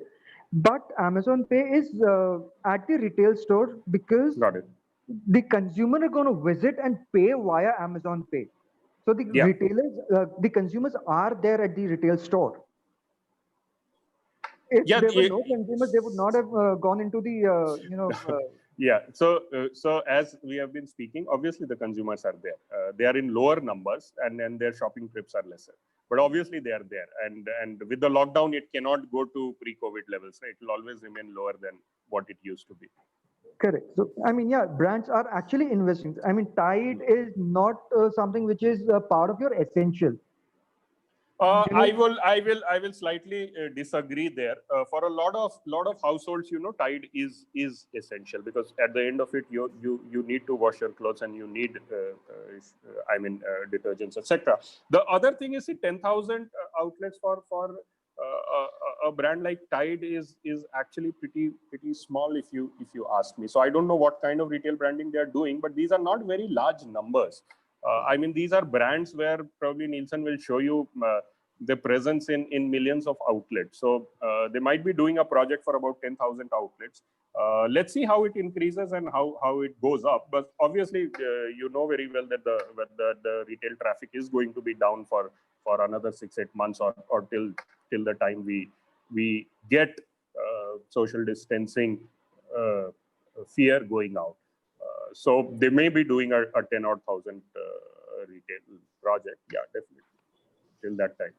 But Amazon Pay is at the retail store because Got it. the consumer are going to visit and pay via Amazon Pay. So the Yeah. retailers, the consumers are there at the retail store. If Yeah, there were no consumers, they would not have gone into the, yeah. So as we have been speaking, obviously the consumers are there. They are in lower numbers, and their shopping trips are lesser. But obviously they are there, and with the lockdown, it cannot go to pre-COVID levels. Right? It will always remain lower than what it used to be. correct. So, I mean, yeah, brands are actually investing. I mean, Tide is not something which is part of your essential. I will slightly disagree there. For a lot of households, Tide is essential, because at the end of it, you need to wash your clothes and you need detergents, etc. The other thing is, 10,000 outlets for a brand like Tide is actually pretty small, if you ask me. So I don't know what kind of retail branding they are doing, but these are not very large numbers. These are brands where probably Nielsen will show you the presence in millions of outlets. So they might be doing a project for about 10,000 outlets. Let's see how it increases and how it goes up. But obviously, you know very well that the retail traffic is going to be down for another 6-8 months, or till the time we get social distancing fear going out. So they may be doing a 10,000 retail project. Yeah, definitely. Till that time.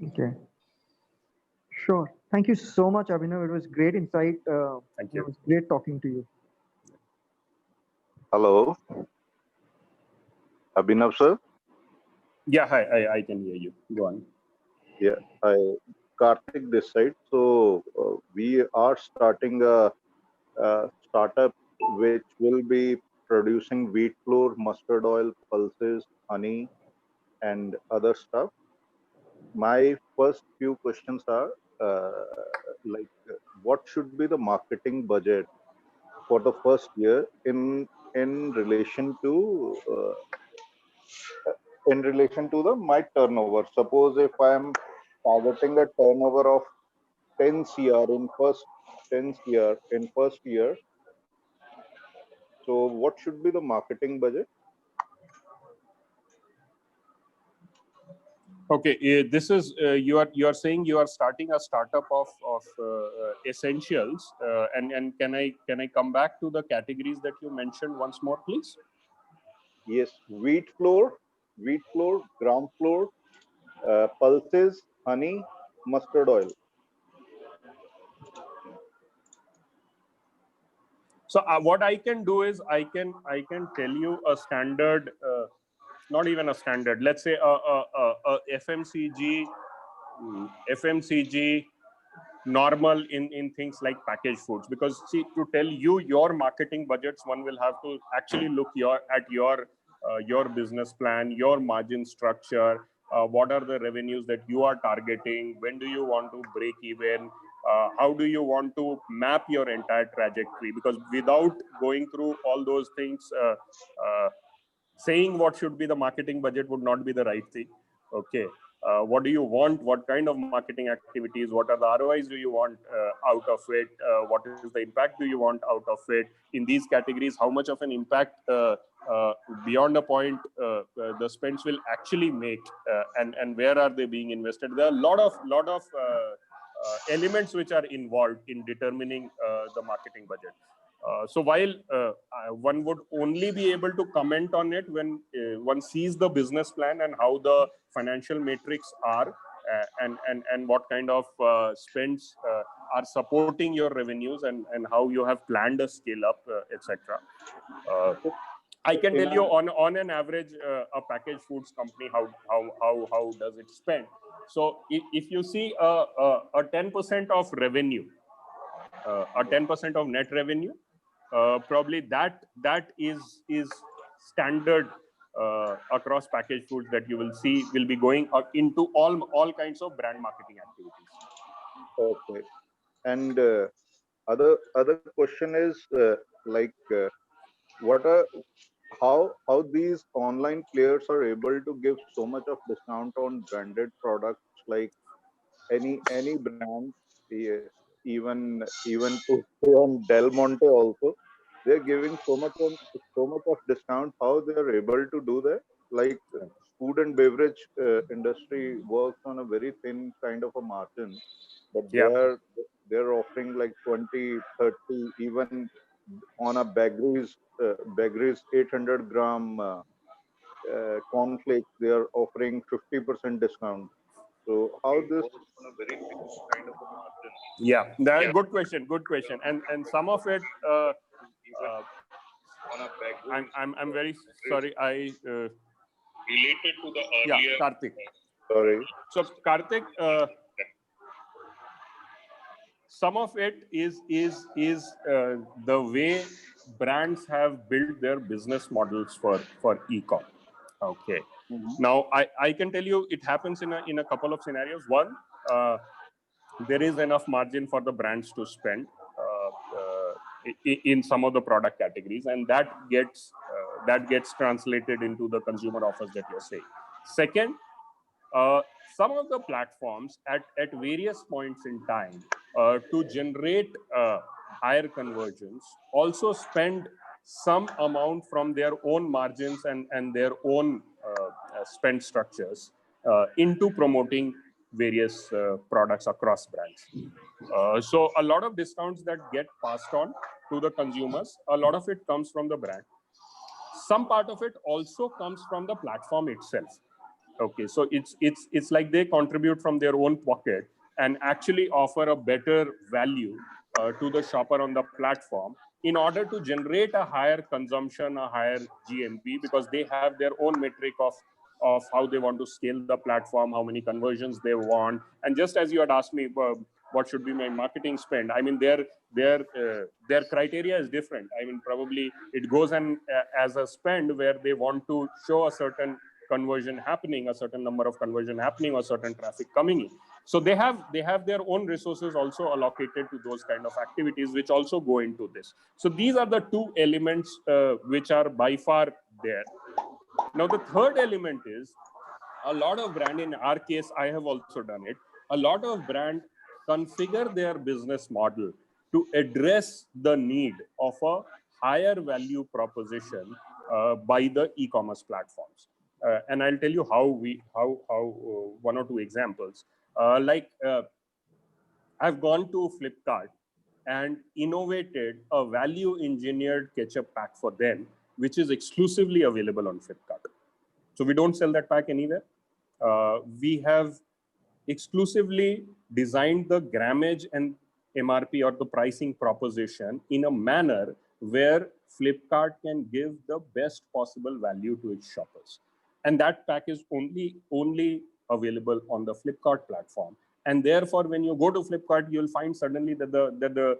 Okay. Sure. Thank you so much, Abhinav. It was great insight. Thank you. It was great talking to you. Hello, Abhinav sir. Yeah, hi, I can hear you. Go on. Yeah, Karthik this side. So we are starting a startup which will be producing wheat flour, mustard oil, pulses, honey, and other stuff. My first few questions are what should be the marketing budget for the first year in relation to the my turnover. Suppose if I am targeting a turnover of 10 CR in first year, so what should be the marketing budget? Okay, this is you are saying you are starting a startup of essentials, and can I come back to the categories that you mentioned once more, please? Yes, wheat flour, gram flour, pulses, honey, mustard oil. So what I can do is I can tell you a standard, not even a standard. Let's say a FMCG normal in things like packaged foods, because see, to tell you your marketing budgets, one will have to actually look at your business plan, your margin structure, what are the revenues that you are targeting, when do you want to break even, how do you want to map your entire trajectory, because without going through all those things, saying what should be the marketing budget would not be the right thing. Okay. What do you want? What kind of marketing activities? What are the ROIs do you want out of it? What is the impact do you want out of it? In these categories, how much of an impact beyond a point the spends will actually make, and where are they being invested? There are a lot of elements which are involved in determining the marketing budget. So while one would only be able to comment on it when one sees the business plan and how the financial metrics are, and what kind of spends are supporting your revenues, and how you have planned a scale up, etc. I can tell you on an average, a packaged foods company, how does it spend. So if you see a 10% of revenue, a 10% of net revenue, probably that is standard across packaged foods that you will see will be going into all kinds of brand marketing activities. Okay. And other question is what are how these online players are able to give so much of discount on branded products, like any brand, yeah, even to on Del Monte also, they're giving so much of discount. How they are able to do that? Like food and beverage industry works on a very thin kind of a margin, but Yeah. they're offering like 20, 30, even on a bakery's 800 gram cornflakes, they are offering 50% discount. So how this on a very kind of a margin? Yeah, good question, and some of it, I'm very sorry, I related to the earlier. Yeah, Karthik. Sorry. So Karthik, some of it is the way brands have built their business models for e-com. Okay. Now I can tell you it happens in a couple of scenarios. One, there is enough margin for the brands to spend in some of the product categories, and that gets translated into the consumer offers that you're saying. Second, some of the platforms at various points in time to generate higher conversions also spend some amount from their own margins and their own spend structures into promoting various products across brands. So a lot of discounts that get passed on to the consumers, a lot of it comes from the brand. Some part of it also comes from the platform itself. Okay, so it's like they contribute from their own pocket and actually offer a better value to the shopper on the platform in order to generate a higher consumption, a higher GMP, because they have their own metric of how they want to scale the platform, how many conversions they want. And just as you had asked me, what should be my marketing spend? I mean, their criteria is different. I mean, probably it goes as a spend where they want to show a certain conversion happening, a certain number of conversion happening, or certain traffic coming in. So they have their own resources also allocated to those kind of activities, which also go into this. So these are the two elements which are by far there. Now the third element is a lot of brand, in our case, I have also done it. A lot of brand configure their business model to address the need of a higher value proposition by the e-commerce platforms. And I'll tell you how one or two examples. I've gone to Flipkart and innovated a value engineered ketchup pack for them, which is exclusively available on Flipkart. So we don't sell that pack anywhere. We have exclusively designed the grammage and MRP or the pricing proposition in a manner where Flipkart can give the best possible value to its shoppers. And that pack is only available on the Flipkart platform. And therefore, when you go to Flipkart, you'll find suddenly that the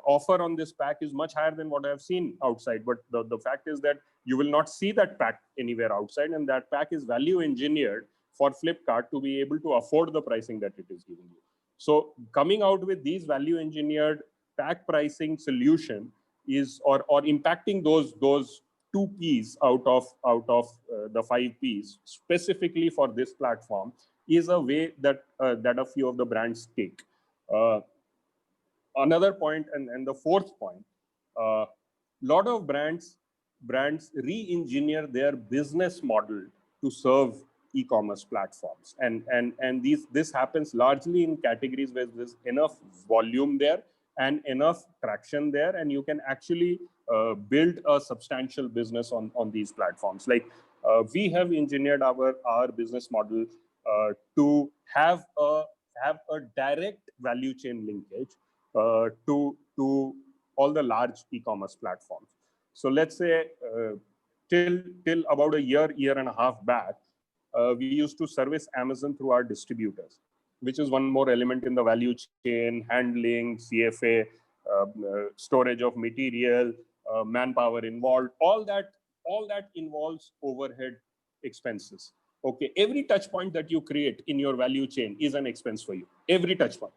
offer on this pack is much higher than what I've seen outside. But the fact is that you will not see that pack anywhere outside, and that pack is value engineered for Flipkart to be able to afford the pricing that it is giving you. So coming out with these value engineered pack pricing solution is or impacting those 2 P's out of the 5 P's specifically for this platform is a way that a few of the brands take. Another point, and the fourth point, lot of brands re-engineer their business model to serve e-commerce platforms, and this happens largely in categories where there's enough volume there and enough traction there, and you can actually build a substantial business on these platforms. Like we have engineered our business model to have a direct value chain linkage to all the large e-commerce platforms. So let's say till about a year and a half back, we used to service Amazon through our distributors, which is one more element in the value chain: handling, CFA, storage of material, manpower involved. All that involves overhead expenses. Okay, every touch point that you create in your value chain is an expense for you. Every touch point.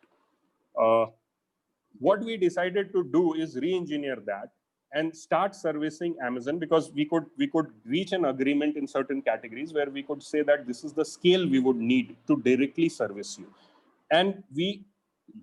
What we decided to do is re-engineer that and start servicing Amazon, because we could reach an agreement in certain categories where we could say that this is the scale we would need to directly service you. And we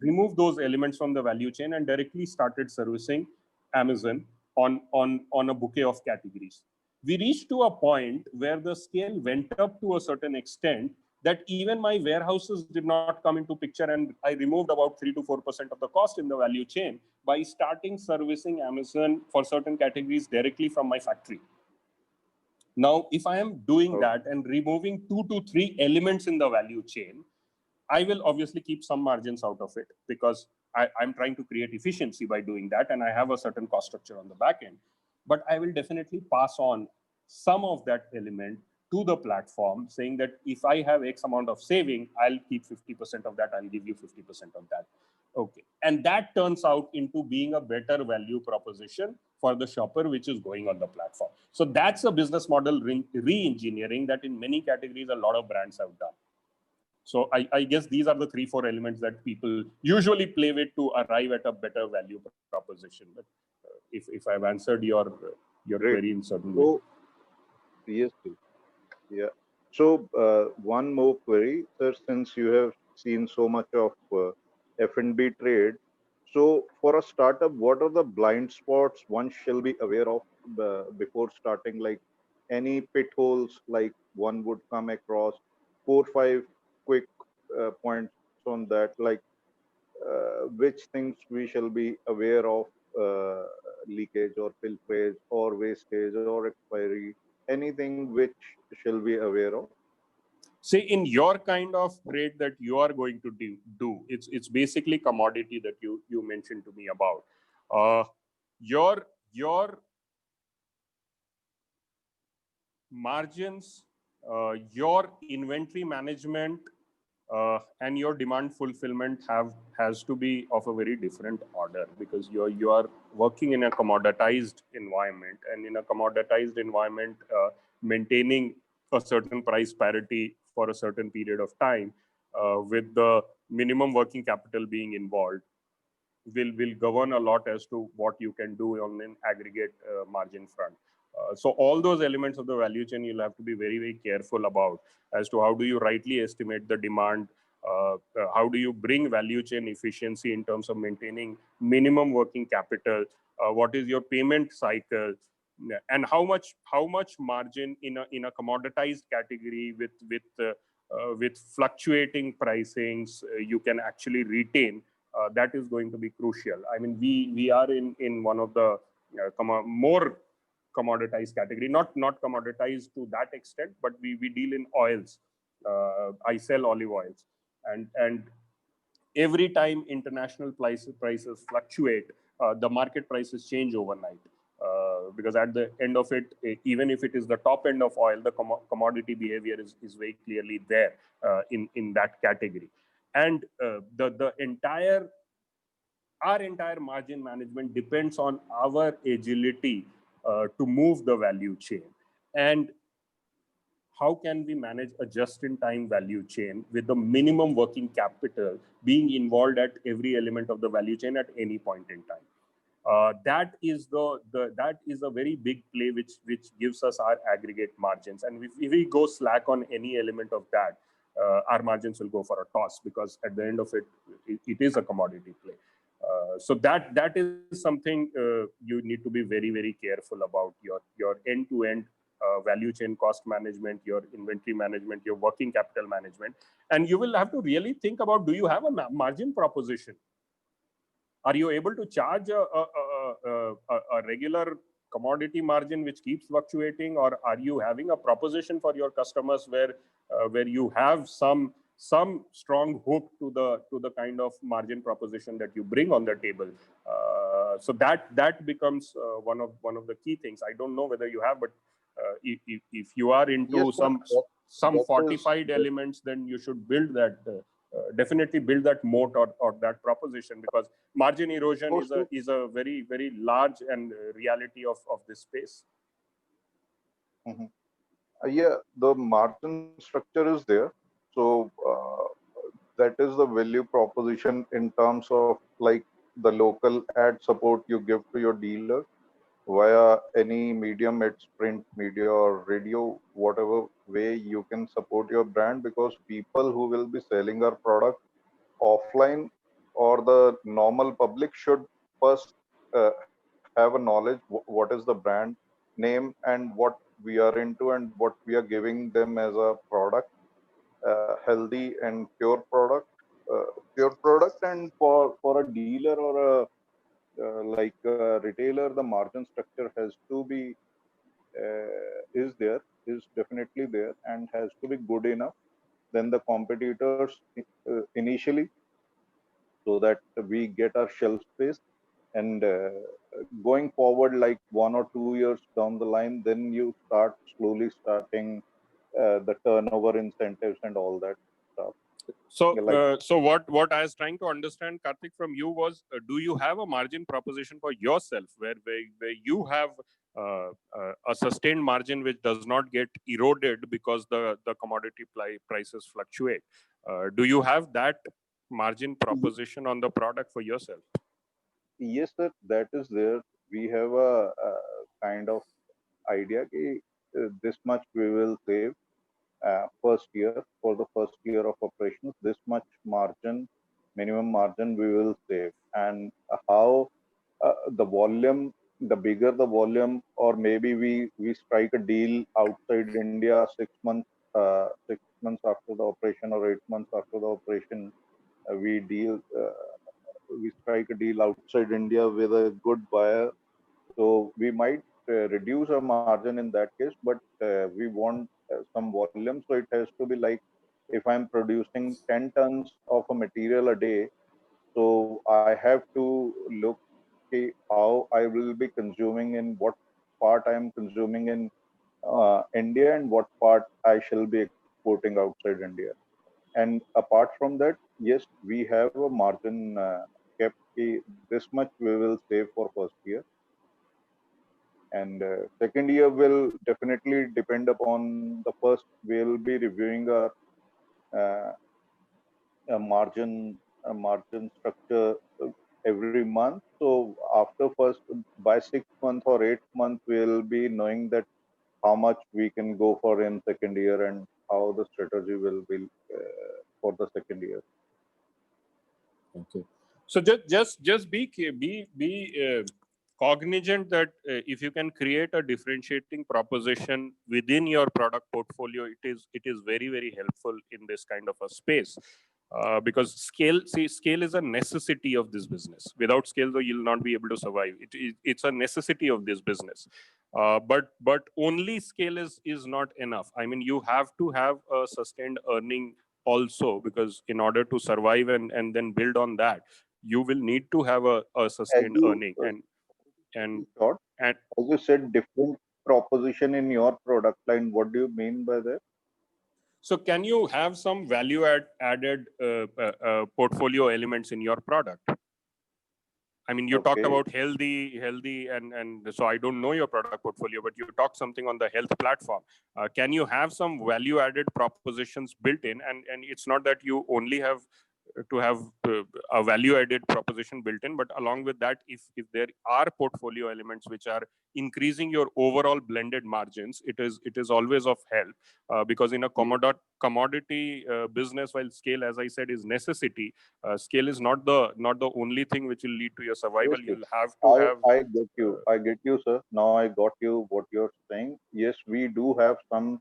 removed those elements from the value chain and directly started servicing Amazon on a bouquet of categories. We reached to a point where the scale went up to a certain extent that even my warehouses did not come into picture, and I removed about 3 to 4% of the cost in the value chain by starting servicing Amazon for certain categories directly from my factory. Now, if I am doing that and removing 2 to 3 elements in the value chain, I will obviously keep some margins out of it, because I'm trying to create efficiency by doing that, and I have a certain cost structure on the back end. But I will definitely pass on some of that element to the platform saying that if I have X amount of saving, I'll keep 50% of that, I'll give you 50% of that. Okay. And that turns out into being a better value proposition for the shopper, which is going on the platform. So that's a business model re-engineering that in many categories, a lot of brands have done. So I guess these are the 3-4 elements that people usually play with to arrive at a better value proposition. But if I've answered your Great. query in certain way. So, yes, please. Yeah. So, one more query, sir, since you have seen so much of F&B trade, so for a startup, what are the blind spots one shall be aware of before starting? Like any pitholes, like one would come across 4-5 quick points on that, like which things we shall be aware of, leakage or pilferage or wastage or expiry, anything which shall be aware of. Say in your kind of trade that you are going to do, it's basically commodity that you mentioned to me about. Your margins, your inventory management, and your demand fulfillment has to be of a very different order, because you are working in a commoditized environment, and in a commoditized environment, maintaining a certain price parity for a certain period of time, with the minimum working capital being involved, will govern a lot as to what you can do on an aggregate margin front. So all those elements of the value chain you'll have to be very, very careful about, as to how do you rightly estimate the demand, how do you bring value chain efficiency in terms of maintaining minimum working capital, what is your payment cycle, and how much margin in a commoditized category with fluctuating pricings you can actually retain. That is going to be crucial. I mean, we are in one of the more commoditized category, not commoditized to that extent, but we deal in oils. I sell olive oils, and every time international prices fluctuate, the market prices change overnight. Because at the end of it, even if it is the top end of oil, the commodity behavior is very clearly there in that category. And our entire margin management depends on our agility to move the value chain. And how can we manage a just-in-time value chain with the minimum working capital being involved at every element of the value chain at any point in time? That is a very big play which gives us our aggregate margins. And if we go slack on any element of that, our margins will go for a toss, because at the end of it is a commodity play. So that is something you need to be very, very careful about, your end-to-end value chain cost management, your inventory management, your working capital management. And you will have to really think about, do you have a margin proposition? Are you able to charge a regular commodity margin which keeps fluctuating, or are you having a proposition for your customers where you have some strong hook to the kind of margin proposition that you bring on the table? So that becomes one of the key things. I don't know whether you have, but if you are into Yes, sir. some That fortified elements, then you should build that. Definitely build that moat or that proposition, because margin erosion is a very, very large and reality of this space. Mhm. Yeah, the margin structure is there. So that is the value proposition in terms of like the local ad support you give to your dealer via any medium, it's print media or radio, whatever way you can support your brand, because people who will be selling our product offline or the normal public should first have a knowledge what is the brand name and what we are into and what we are giving them as a product, healthy and pure product. And for a dealer or a like a retailer, the margin structure has to be is definitely there and has to be good enough than the competitors initially, so that we get our shelf space. And going forward, like 1 or 2 years down the line, then you start slowly starting the turnover incentives and all that stuff. So, Like, so what I was trying to understand, Karthik, from you was, do you have a margin proposition for yourself where you have a sustained margin which does not get eroded because the commodity prices fluctuate? Do you have that margin proposition on the product for yourself? yes, sir, that is there. We have a kind of idea that this much we will save first year for the first year of operations. This much margin, minimum margin, we will save, and how the volume, the bigger the volume, or maybe we strike a deal outside India 6 months, 6 months after the operation or 8 months after the operation, we deal. We strike a deal outside India with a good buyer, so we might reduce our margin in that case, but we want some volume. So it has to be like, if I'm producing 10 tons of a material a day, so I have to look how I will be consuming, in what part I am consuming in India and what part I shall be exporting outside India. And apart from that, yes, we have a margin kept. This much we will save for first year, and second year will definitely depend upon the first. We'll be reviewing uh, a margin structure every month. So after first, by 6 month or 8 month, we'll be knowing that how much we can go for in second year and how the strategy will be for the second year. Okay. So just be cognizant that if you can create a differentiating proposition within your product portfolio, it is very helpful in this kind of a space. Because scale is a necessity of this business. Without scale, though, you'll not be able to survive. It's a necessity of this business. But only scale is not enough. I mean, you have to have a sustained earning also, because in order to survive and then build on that, you will need to have a As sustained you earning. And thought, and as you said, different proposition in your product line. What do you mean by that? so can you have some value added portfolio elements in your product? I mean, you talked Okay. about healthy, and so I don't know your product portfolio, but you talked something on the health platform. Can you have some value-added propositions built in? And it's not that you only have to have a value-added proposition built in, but along with that, if there are portfolio elements which are increasing your overall blended margins, it is always of help, because in a commodity business, while scale, as I said, is necessity, scale is not the only thing which will lead to your survival. Yes, yes. You'll have to have. I get you. I get you, sir. Now I got you what you're saying. Yes, we do have some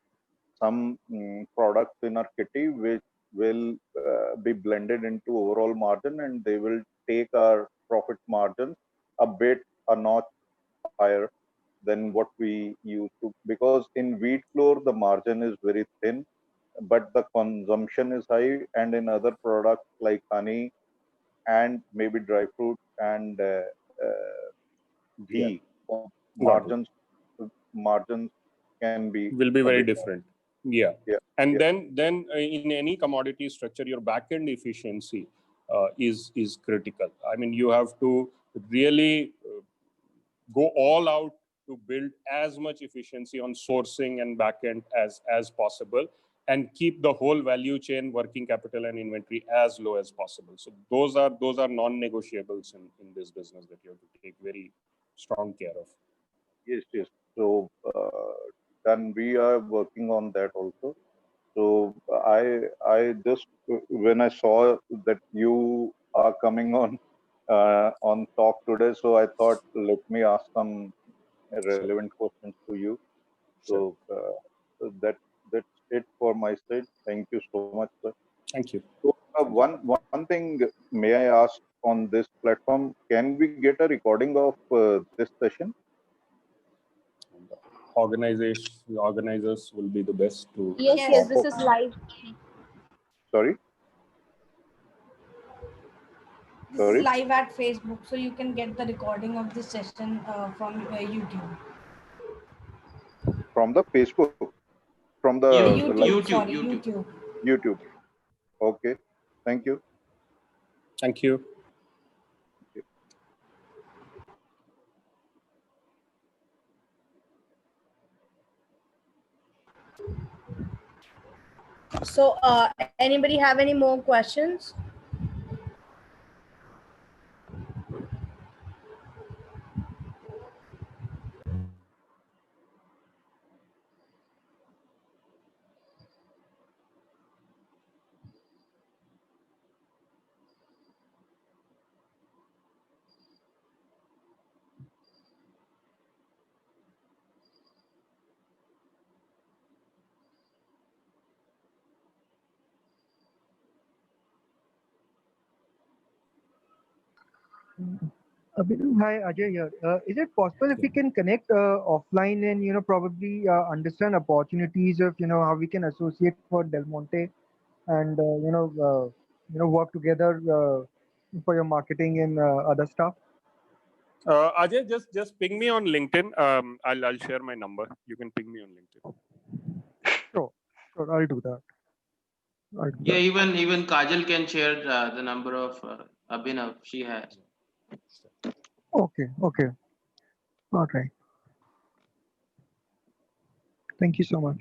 products in our kitty which will be blended into overall margin, and they will take our profit margin a bit, a notch higher than what we used to. Because in wheat flour the margin is very thin, but the consumption is high, and in other products like honey and maybe dry fruit and Yeah, ghee, got it. margins margins can be Will be a very bit. different. Yeah. Yeah, And yeah. then in any commodity structure, your back end efficiency is critical. I mean, you have to really go all out to build as much efficiency on sourcing and backend as possible, and keep the whole value chain, working capital and inventory, as low as possible. So those are non-negotiables in this business that you have to take very strong care of. Yes, yes. So then we are working on that also. So I just, when I saw that you are coming on talk today, so I thought, let me ask some Sure. relevant questions to you. Sure. So that's it for my side. Thank you so much, sir. Thank you. So one thing, may I ask, on this platform, can we get a recording of this session? Organizers will be the best to. Yes, Of, this is live. sorry, This is sorry, live at Facebook, so you can get the recording of this session from YouTube. from the Facebook. from the YouTube, live YouTube, YouTube, sorry, YouTube. YouTube. YouTube. Okay, thank you. Thank you. So, anybody have any more questions? Hi, Ajay here. Is it possible if we can connect offline and probably understand opportunities of how we can associate for Del Monte and work together for your marketing and other stuff? Ajay, just ping me on LinkedIn. I'll share my number. You can ping me on LinkedIn. Sure, sure, I'll do that. I'll do Yeah, that. even Kajal can share the number of Abhinav she has. Okay, okay, all right. Thank you so much.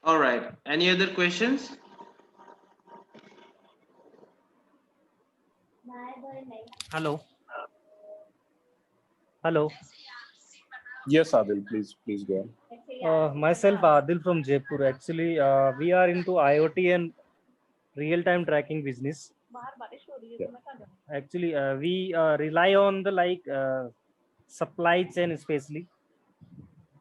All right. Any other questions? Hello. Hello. Yes, Adil, please go ahead. Myself Adil from Jaipur. Actually, we are into IoT and real-time tracking business. Yeah. Actually, we rely on the supply chain especially.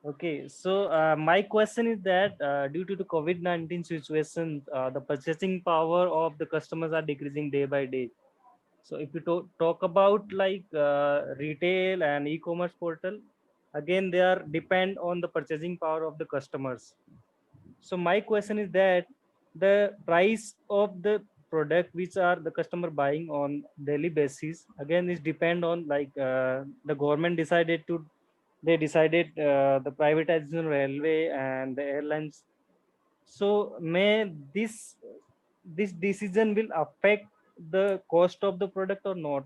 Okay, so my question is that due to the COVID-19 situation, the purchasing power of the customers are decreasing day by day. So if you talk about retail and e-commerce portal, again they are depend on the purchasing power of the customers. So my question is that the price of the product which are the customer buying on daily basis again is depend on the government decided the privatization railway and the airlines. So may this decision will affect the cost of the product or not?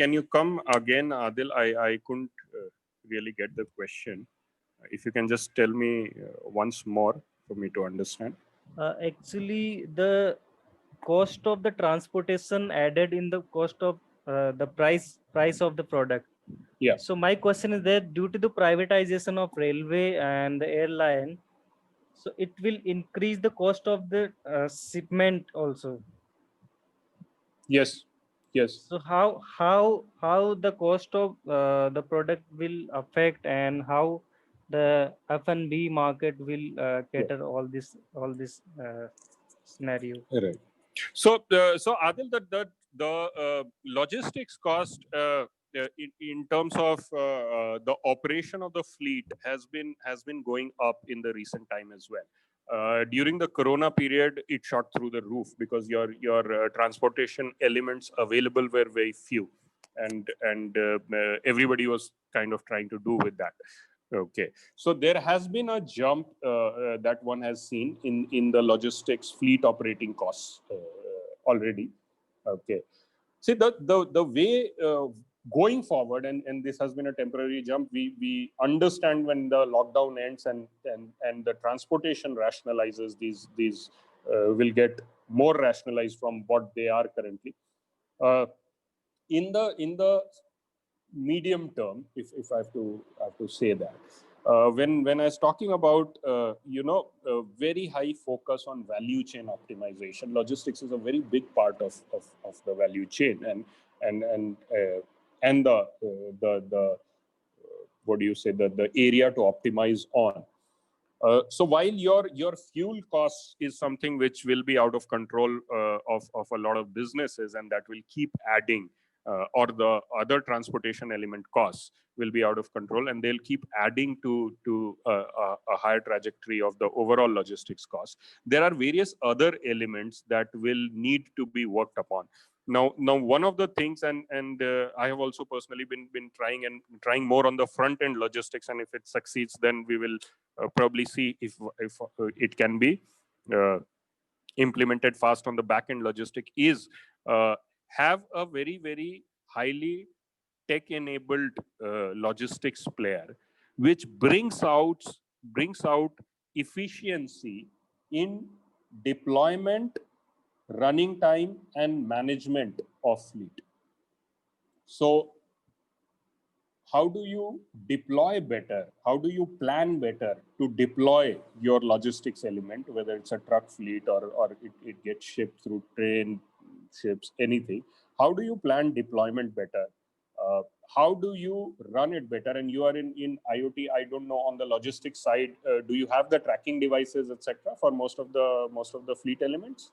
Can you come again, Adil? I couldn't really get the question. If you can just tell me once more for me to understand. Actually, the cost of the transportation added in the cost of the price of the product. Yeah. So my question is that due to the privatization of railway and the airline, so it will increase the cost of the shipment also. Yes. Yes. So how the cost of the product will affect and how the F&B market will cater all this scenario. Right. So Adil, the logistics cost in terms of the operation of the fleet has been going up in the recent time as well. During the Corona period, it shot through the roof because your transportation elements available were very few, and everybody was kind of trying to do with that. Okay, so there has been a jump that one has seen in the logistics fleet operating costs already. Okay, see the way going forward, and this has been a temporary jump. We understand when the lockdown ends and the transportation rationalizes, these will get more rationalized from what they are currently. In the medium term, if I have to say that, when I was talking about very high focus on value chain optimization, logistics is a very big part of the value chain, and the what do you say, the area to optimize on. So while your fuel costs is something which will be out of control of a lot of businesses, and that will keep adding, or the other transportation element costs will be out of control, and they'll keep adding to a higher trajectory of the overall logistics cost. There are various other elements that will need to be worked upon. Now, one of the things, and I have also personally been trying more on the front end logistics, and if it succeeds, then we will probably see if it can be implemented fast on the back end logistic, is have a very highly tech enabled logistics player, which brings out efficiency in deployment, running time, and management of fleet. So how do you deploy better? How do you plan better to deploy your logistics element, whether it's a truck fleet or it gets shipped through train, ships, anything? How do you plan deployment better? How do you run it better? And you are in IoT, I don't know, on the logistics side, do you have the tracking devices, etc., for most of the fleet elements?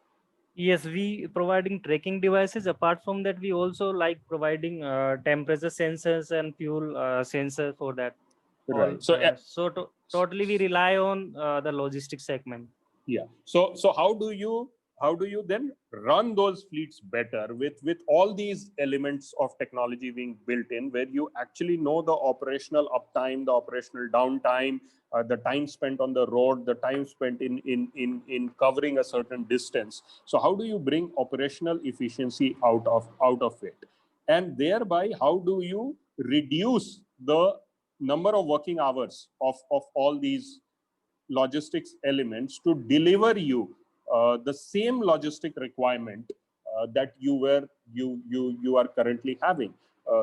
Yes, we providing tracking devices. Apart from that, we also like providing temperature sensors and fuel sensor for that. Right. So Totally we rely on the logistics segment. Yeah. So how do you then run those fleets better with all these elements of technology being built in, where you actually know the operational uptime, the operational downtime, the time spent on the road, the time spent in covering a certain distance. So how do you bring operational efficiency out of it, and thereby how do you reduce the number of working hours of all these logistics elements to deliver you the same logistic requirement that you are currently having.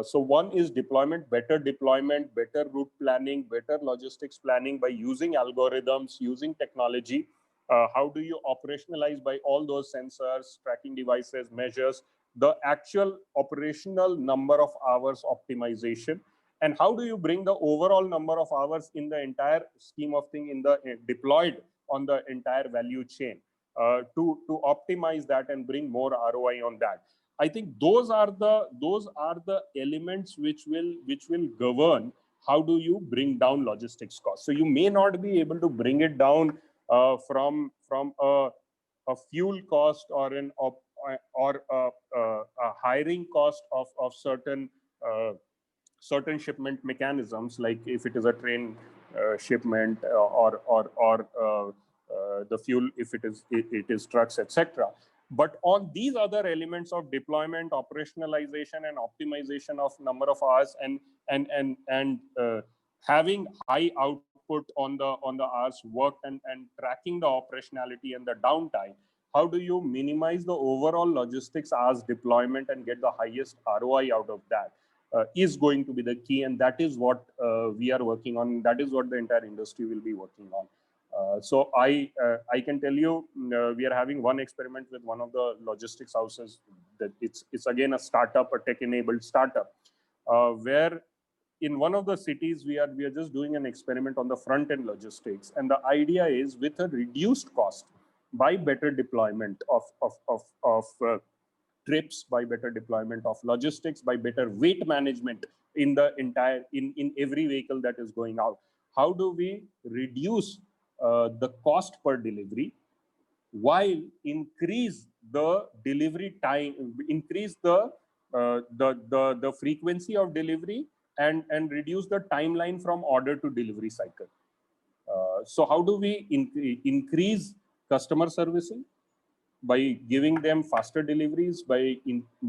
So one is better deployment, better route planning, better logistics planning by using algorithms, using technology. How do you operationalize by all those sensors, tracking devices, measures, the actual operational number of hours optimization? And how do you bring the overall number of hours in the entire scheme of thing in the deployed on the entire value chain to optimize that and bring more ROI on that? I think those are the elements which will govern how do you bring down logistics costs. So you may not be able to bring it down from a fuel cost or a hiring cost of certain shipment mechanisms, like if it is a train shipment or the fuel, if it is trucks, etc. But on these other elements of deployment, operationalization, and optimization of number of hours, and having high output on the hours worked, and tracking the operationality and the downtime, how do you minimize the overall logistics hours deployment and get the highest ROI out of that? Is going to be the key, and that is what we are working on. That is what the entire industry will be working on. So I can tell you, we are having one experiment with one of the logistics houses. That it's again a startup, a tech-enabled startup, where in one of the cities we are just doing an experiment on the front end logistics, and the idea is, with a reduced cost, by better deployment of trips, by better deployment of logistics, by better weight management in the entire in every vehicle that is going out, how do we reduce the cost per delivery while increase the delivery time, increase the frequency of delivery, and reduce the timeline from order to delivery cycle? So how do we increase customer servicing by giving them faster deliveries, by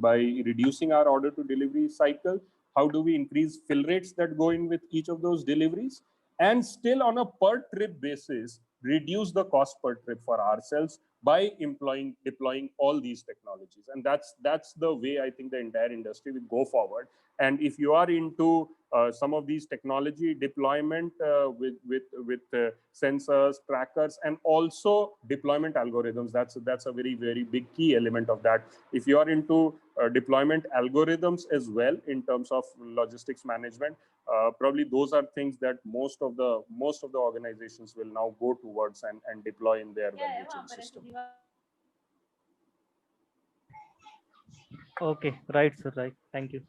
reducing our order to delivery cycle? How do we increase fill rates that go in with each of those deliveries, and still on a per trip basis reduce the cost per trip for ourselves by deploying all these technologies? And that's the way I think the entire industry will go forward. And if you are into some of these technology deployment with sensors, trackers, and also deployment algorithms, that's a very big key element of that. If you are into deployment algorithms as well in terms of logistics management, probably those are things that most of the organizations will now go towards and deploy in their value chain system. Okay, right, sir, right. Thank you.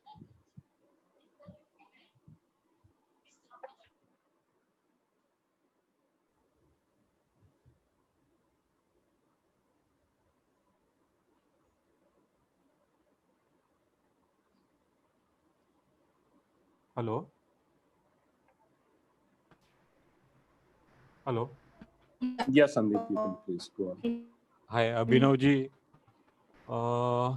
Hello. Hello. Yes, Sandeep, you can please go on. Hi, Abhinavji. Uh,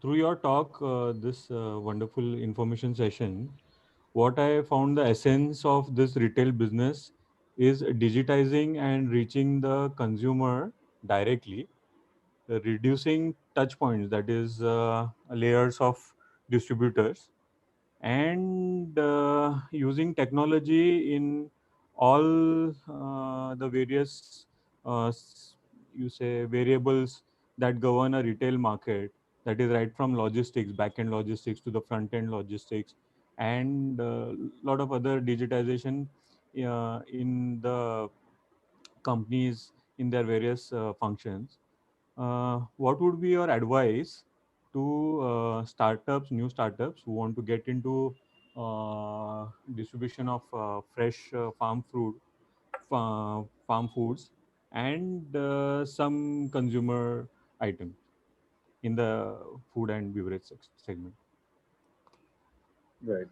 through your talk, this wonderful information session, what I found the essence of this retail business is digitizing and reaching the consumer directly, reducing touch points, that is layers of distributors, and using technology in all the various you say variables that govern a retail market, that is right from logistics, back end logistics to the front end logistics, and a lot of other digitization in the companies in their various functions. What would be your advice to new startups who want to get into distribution of fresh farm foods, and some consumer items in the food and beverage segment? Right.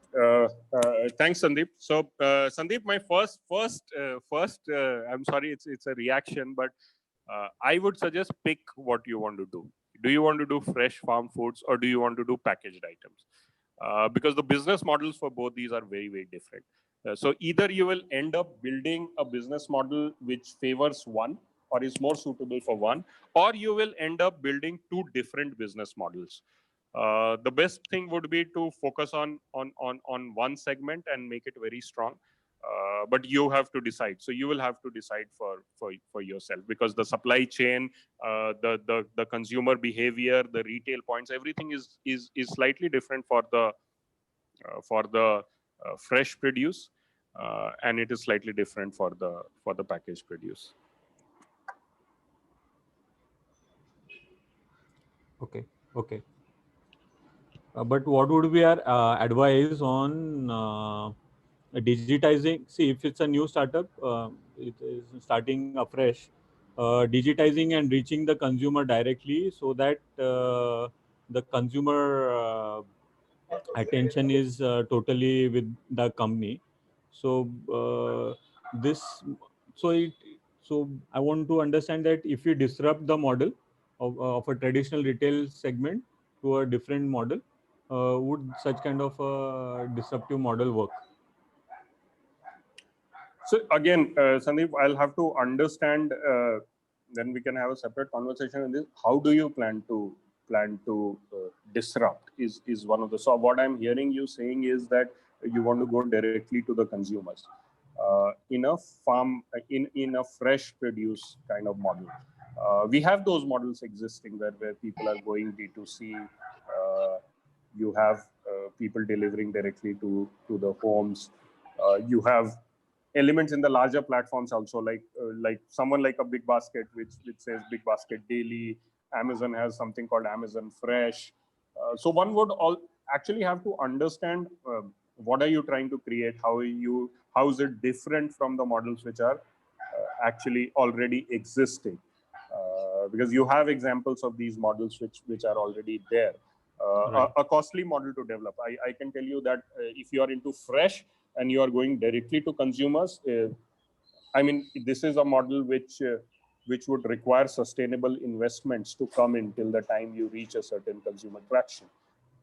Thanks, Sandeep. So, Sandeep, my first, I'm sorry, it's a reaction, but I would suggest pick what you want to do. Do you want to do fresh farm foods, or do you want to do packaged items? Because the business models for both these are very, very different. So either you will end up building a business model which favors one or is more suitable for one, or you will end up building two different business models. The best thing would be to focus on one segment and make it very strong. But you have to decide. So you will have to decide for yourself, because the supply chain, the consumer behavior, the retail points, everything is slightly different for the fresh produce, and it is slightly different for the packaged produce. Okay. Okay. But what would be our advice on digitizing? See, if it's a new startup, it is starting afresh, digitizing and reaching the consumer directly, so that the consumer attention is totally with the company. So this, so it, so I want to understand that if we disrupt the model of a traditional retail segment to a different model, would such kind of a disruptive model work? So again, Sandeep, I'll have to understand. Then we can have a separate conversation on this. How do you plan to disrupt? Is one of the. So what I'm hearing you saying is that you want to go directly to the consumers in a farm, in a fresh produce kind of model. We have those models existing where people are going D2C. You have people delivering directly to the homes. You have elements in the larger platforms also, like someone like a Big Basket, which says Big Basket Daily. Amazon has something called Amazon Fresh. So one would actually have to understand what are you trying to create, how is it different from the models which are actually already existing, because you have examples of these models which are already there. Right. A costly model to develop. I can tell you that if you are into fresh and you are going directly to consumers, I mean, this is a model which would require sustainable investments to come in till the time you reach a certain consumer traction.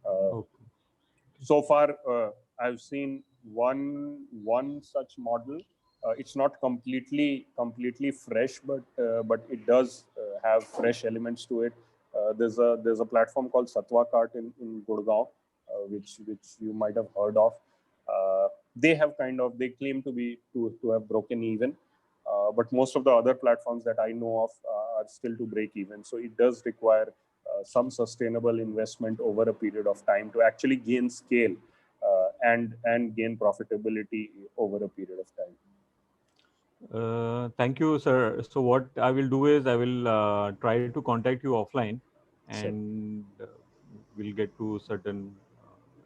Okay. So far, I've seen one such model. It's not completely fresh, but it does have fresh elements to it. There's a platform called Satwa Cart in Gurgaon, which you might have heard of. They claim to have broken even, but most of the other platforms that I know of are still to break even. So it does require some sustainable investment over a period of time to actually gain scale and gain profitability over a period of time. Thank you, sir. So what I will do is I will try to contact you offline, Sure. and we'll get to certain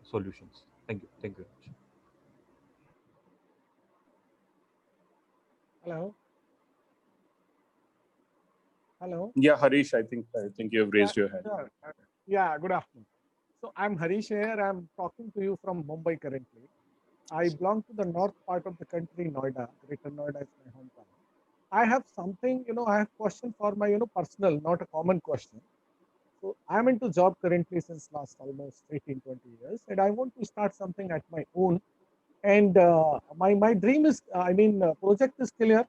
solutions. Thank you. Thank you very much. Hello. Hello. Yeah, Harish, I think you have raised your hand. Sure. Yeah, good afternoon. So I'm Harish here. I'm talking to you from Mumbai currently. I belong to the north part of the country, Noida. Greater Noida is my hometown. I have something, I have question for my, personal, not a common question. So I'm into job currently since last almost 18, 20 years, and I want to start something at my own. And my dream is, project is clear.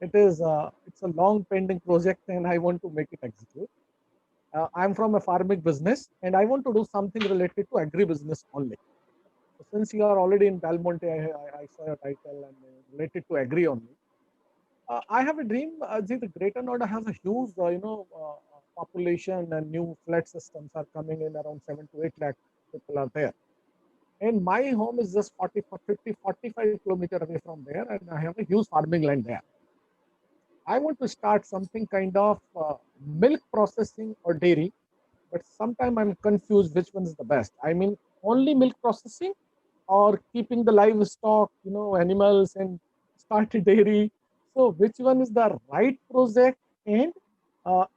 It's a long pending project, and I want to make it execute. I'm from a farming business, and I want to do something related to agri-business only. So since you are already in Monte, I saw your title and related to agri only. I have a dream. The Greater Noida has a huge, population, and new flat systems are coming in around 7 to 8 lakh people are there. And my home is just 40, 50, 45 kilometers away from there, and I have a huge farming land there. I want to start something kind of milk processing or dairy, but sometimes I'm confused which one is the best. I mean, only milk processing or keeping the livestock, animals and start a dairy. So which one is the right project, and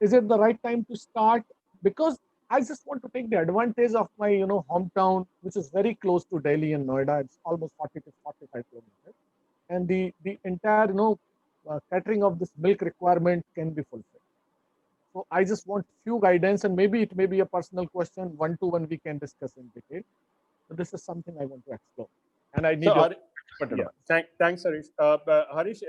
is it the right time to start? Because I just want to take the advantage of my, hometown, which is very close to Delhi and Noida. It's almost 40 to 45 kilometers. And the entire, catering of this milk requirement can be fulfilled. So I just want few guidance, and maybe it may be a personal question, one to one we can discuss in detail. So this is something I want to explore, and I need So, your thanks, Harish. Harish,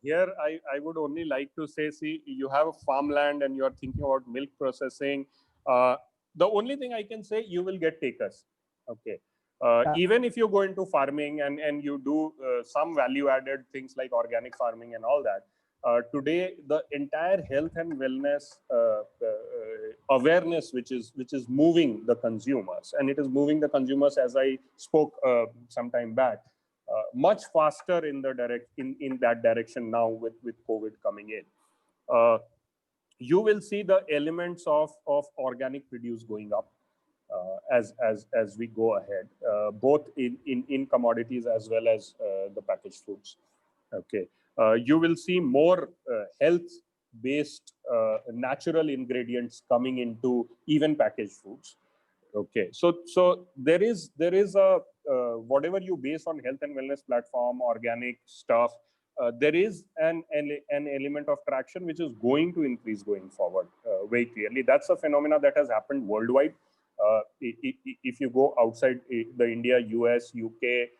here I would only like to say, see, you have a farmland and you are thinking about milk processing. The only thing I can say, you will get takers. Okay. Even if you go into farming and you do some value added things like organic farming and all that, today the entire health and wellness awareness which is moving the consumers, and it is moving the consumers, as I spoke some time back, much faster in that direction now with COVID coming in. You will see the elements of organic produce going up as we go ahead, both in commodities as well as the packaged foods. Okay, you will see more health-based natural ingredients coming into even packaged foods. Okay, so there is a whatever you base on health and wellness platform, organic stuff, there is an element of traction which is going to increase going forward very clearly. That's a phenomena that has happened worldwide. If you go outside the India, US, UK,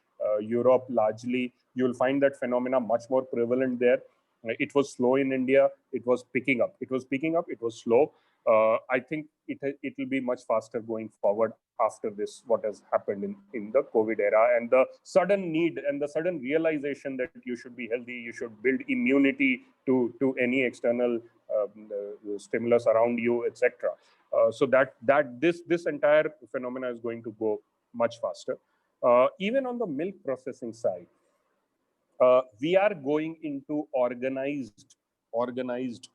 Europe largely, you will find that phenomena much more prevalent there. It was slow in India. It was picking up. It was picking up. It was slow. I think it will be much faster going forward after this, what has happened in the COVID era, and the sudden need and the sudden realization that you should be healthy, you should build immunity to any external stimulus around you, etc. So that this entire phenomena is going to go much faster. Even on the milk processing side, we are going into organized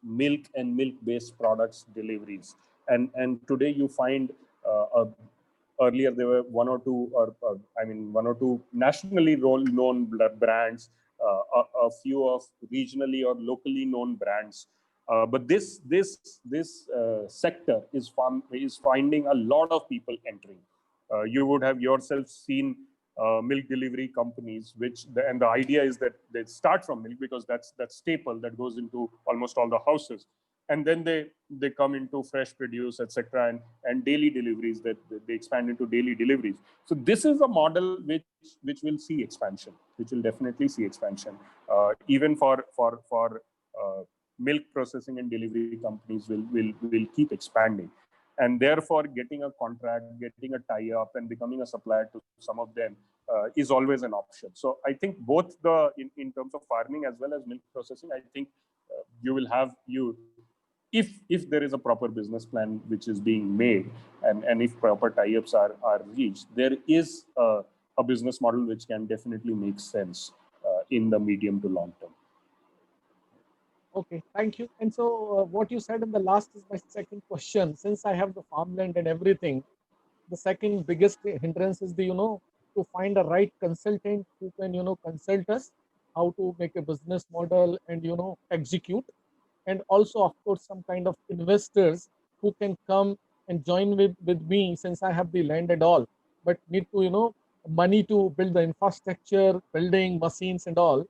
milk and milk-based products deliveries, and today you find earlier there were one or two nationally known brands, a few of regionally or locally known brands. But this sector is finding a lot of people entering. You would have yourself seen milk delivery companies, and the idea is that they start from milk because that's staple that goes into almost all the houses, and then they come into fresh produce, etc., and daily deliveries, that they expand into daily deliveries. So this is a model which will see expansion, which will definitely see expansion. Even for milk processing and delivery companies will keep expanding, and therefore getting a contract, getting a tie-up, and becoming a supplier to some of them is always an option. So I think both in terms of farming as well as milk processing, I think you will have if there is a proper business plan which is being made, and if proper tie-ups are reached, there is a business model which can definitely make sense in the medium to long term. Okay, thank you. And so what you said in the last is my second question. Since I have the farmland and everything, the second biggest hindrance is to find a right consultant who can, consult us how to make a business model and, execute. And also, of course, some kind of investors who can come and join with me, since I have the land and all, but need to, money to build the infrastructure, building machines and all.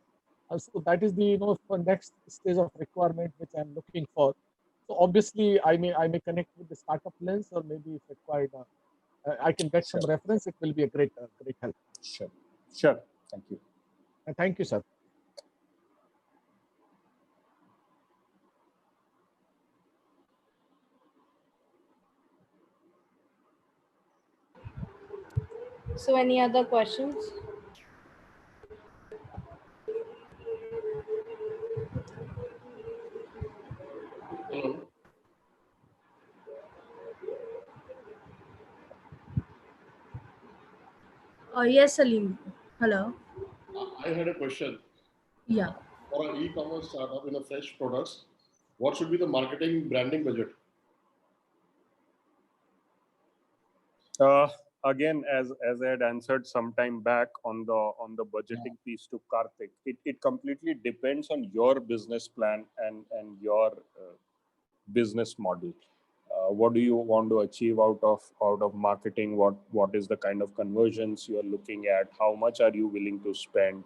So that is the, for next stage of requirement which I'm looking for. So obviously I may connect with the startup lens, or maybe if required, I can get some reference. It will be a great help. Sure. Thank you. And thank you, sir. So any other questions? Hello. Yes, Salim. Hello. I had a question. Yeah. For an e-commerce startup in a fresh products, what should be the marketing branding budget? Uh, Again, as I had answered some time back on the budgeting piece to Karthik, it completely depends on your business plan and your business model. What do you want to achieve out of marketing? What is the kind of conversions you are looking at? How much are you willing to spend?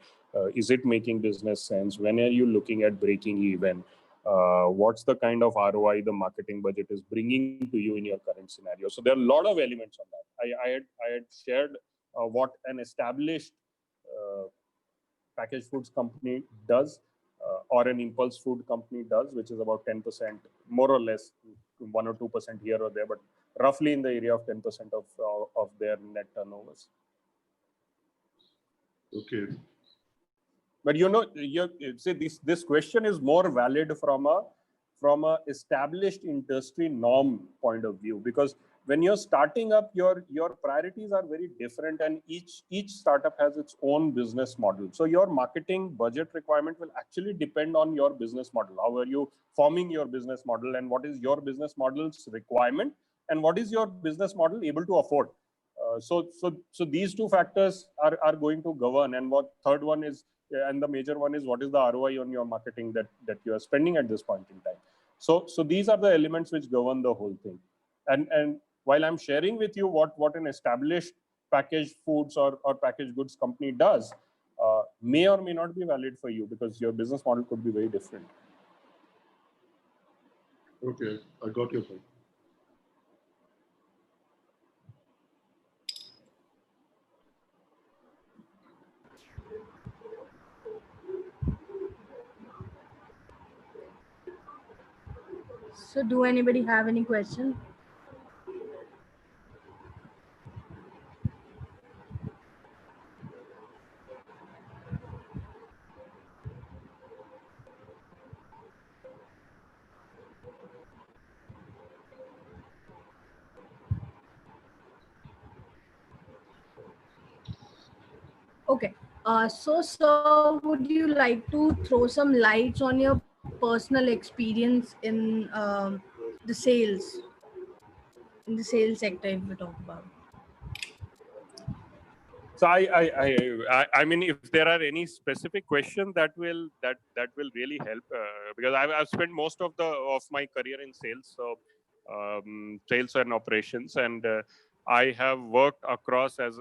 Is it making business sense? When are you looking at breaking even? What's the kind of ROI the marketing budget is bringing to you in your current scenario? So there are a lot of elements on that. I had shared what an established packaged foods company does, or an impulse food company does, which is about 10%, more or less, 1 or 2% here or there, but roughly in the area of 10% of their net turnovers. Okay. But you see, this question is more valid from a established industry norm point of view, because when you're starting up, your priorities are very different, and each startup has its own business model. So your marketing budget requirement will actually depend on your business model. How are you forming your business model, and what is your business model's requirement, and what is your business model able to afford? So these two factors are going to govern. And what third one is, and the major one is, what is the ROI on your marketing that you are spending at this point in time. So these are the elements which govern the whole thing. And while I'm sharing with you what an established packaged foods or packaged goods company does, may or may not be valid for you, because your business model could be very different. Okay, I got your point. So do anybody have any question? Okay. So would you like to throw some lights on your personal experience the sales, in the sales sector, if we talk about? So I mean, if there are any specific questions that will really help, because I've spent most of my career in sales, so sales and operations, and I have worked across, as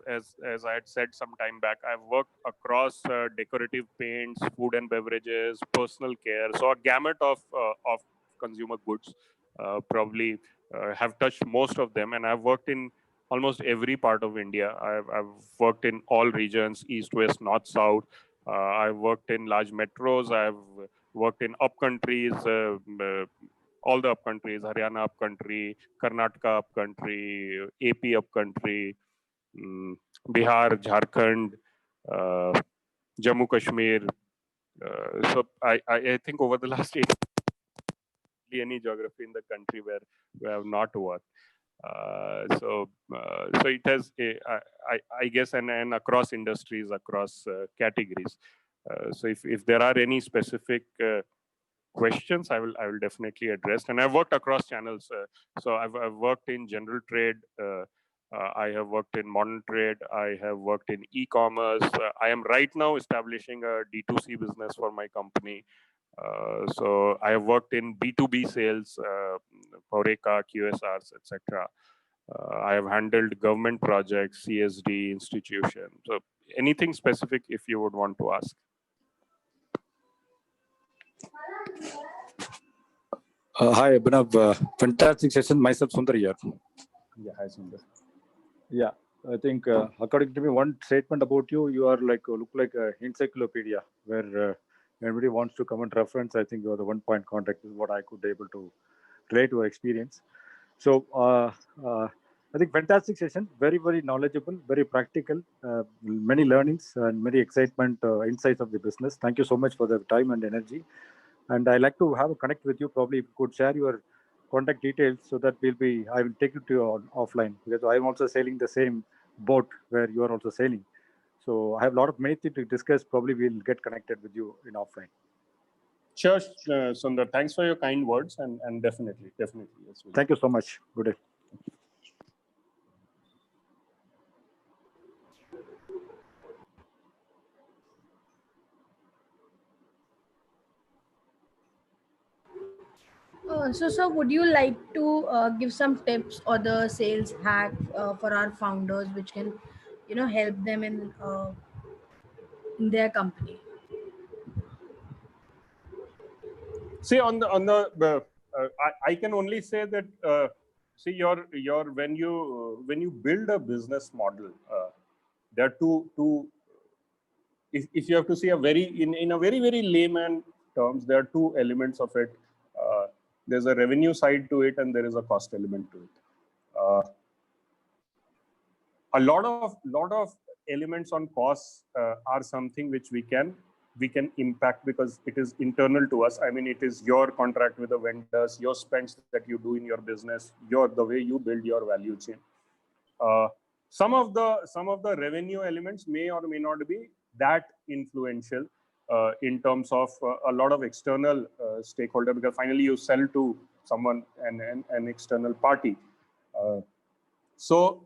I had said some time back, I've worked across decorative paints, food and beverages, personal care, so a gamut of consumer goods. Probably have touched most of them, and I've worked in almost every part of India. I've worked in all regions, east, west, north, south. I've worked in large metros. I've worked in up countries, all the up countries, Haryana up country, Karnataka up country, AP up country, Bihar, Jharkhand, Jammu Kashmir. So I think over the last 8 years, any geography in the country where I have not worked. So it has, I guess, and across industries, across categories. So if there are any specific questions, I will definitely address. And I've worked across channels. So I've worked in general trade. I have worked in modern trade. I have worked in e-commerce. I am right now establishing a D2C business for my company. So I have worked in B2B sales, Horeca, QSRs, etc. I have handled government projects, CSD, institutions. So anything specific if you would want to ask. Hi, Abhinav. Fantastic session. Myself, Sundar here. Yeah, hi, Sundar. Yeah, I think according to me, one statement about you, you are like look like an encyclopedia where everybody wants to come and reference. I think you are the one point contact is what I could able to relate to experience. So I think fantastic session, very knowledgeable, very practical, many learnings and many excitement, insights of the business. Thank you so much for the time and energy. And I like to have a connect with you. Probably if you could share your contact details so that I will take it to you on offline because I'm also sailing the same boat where you are also sailing. So I have a lot of many things to discuss. Probably we'll get connected with you in offline. Sure, Sundar. Thanks for your kind words and definitely. Yes, thank you so much. Good day. So, sir, would you like to give some tips or the sales hack for our founders, which can, help them in their company? See, I can only say that see your when you build a business model, there are two. If you have to see in a very layman terms, there are two elements of it. There's a revenue side to it, and there is a cost element to it. A lot of elements on costs are something which we can impact because it is internal to us. I mean, it is your contract with the vendors, your spends that you do in your business, the way you build your value chain. Some of the revenue elements may or may not be that influential in terms of a lot of external stakeholder, because finally you sell to someone, an external party. So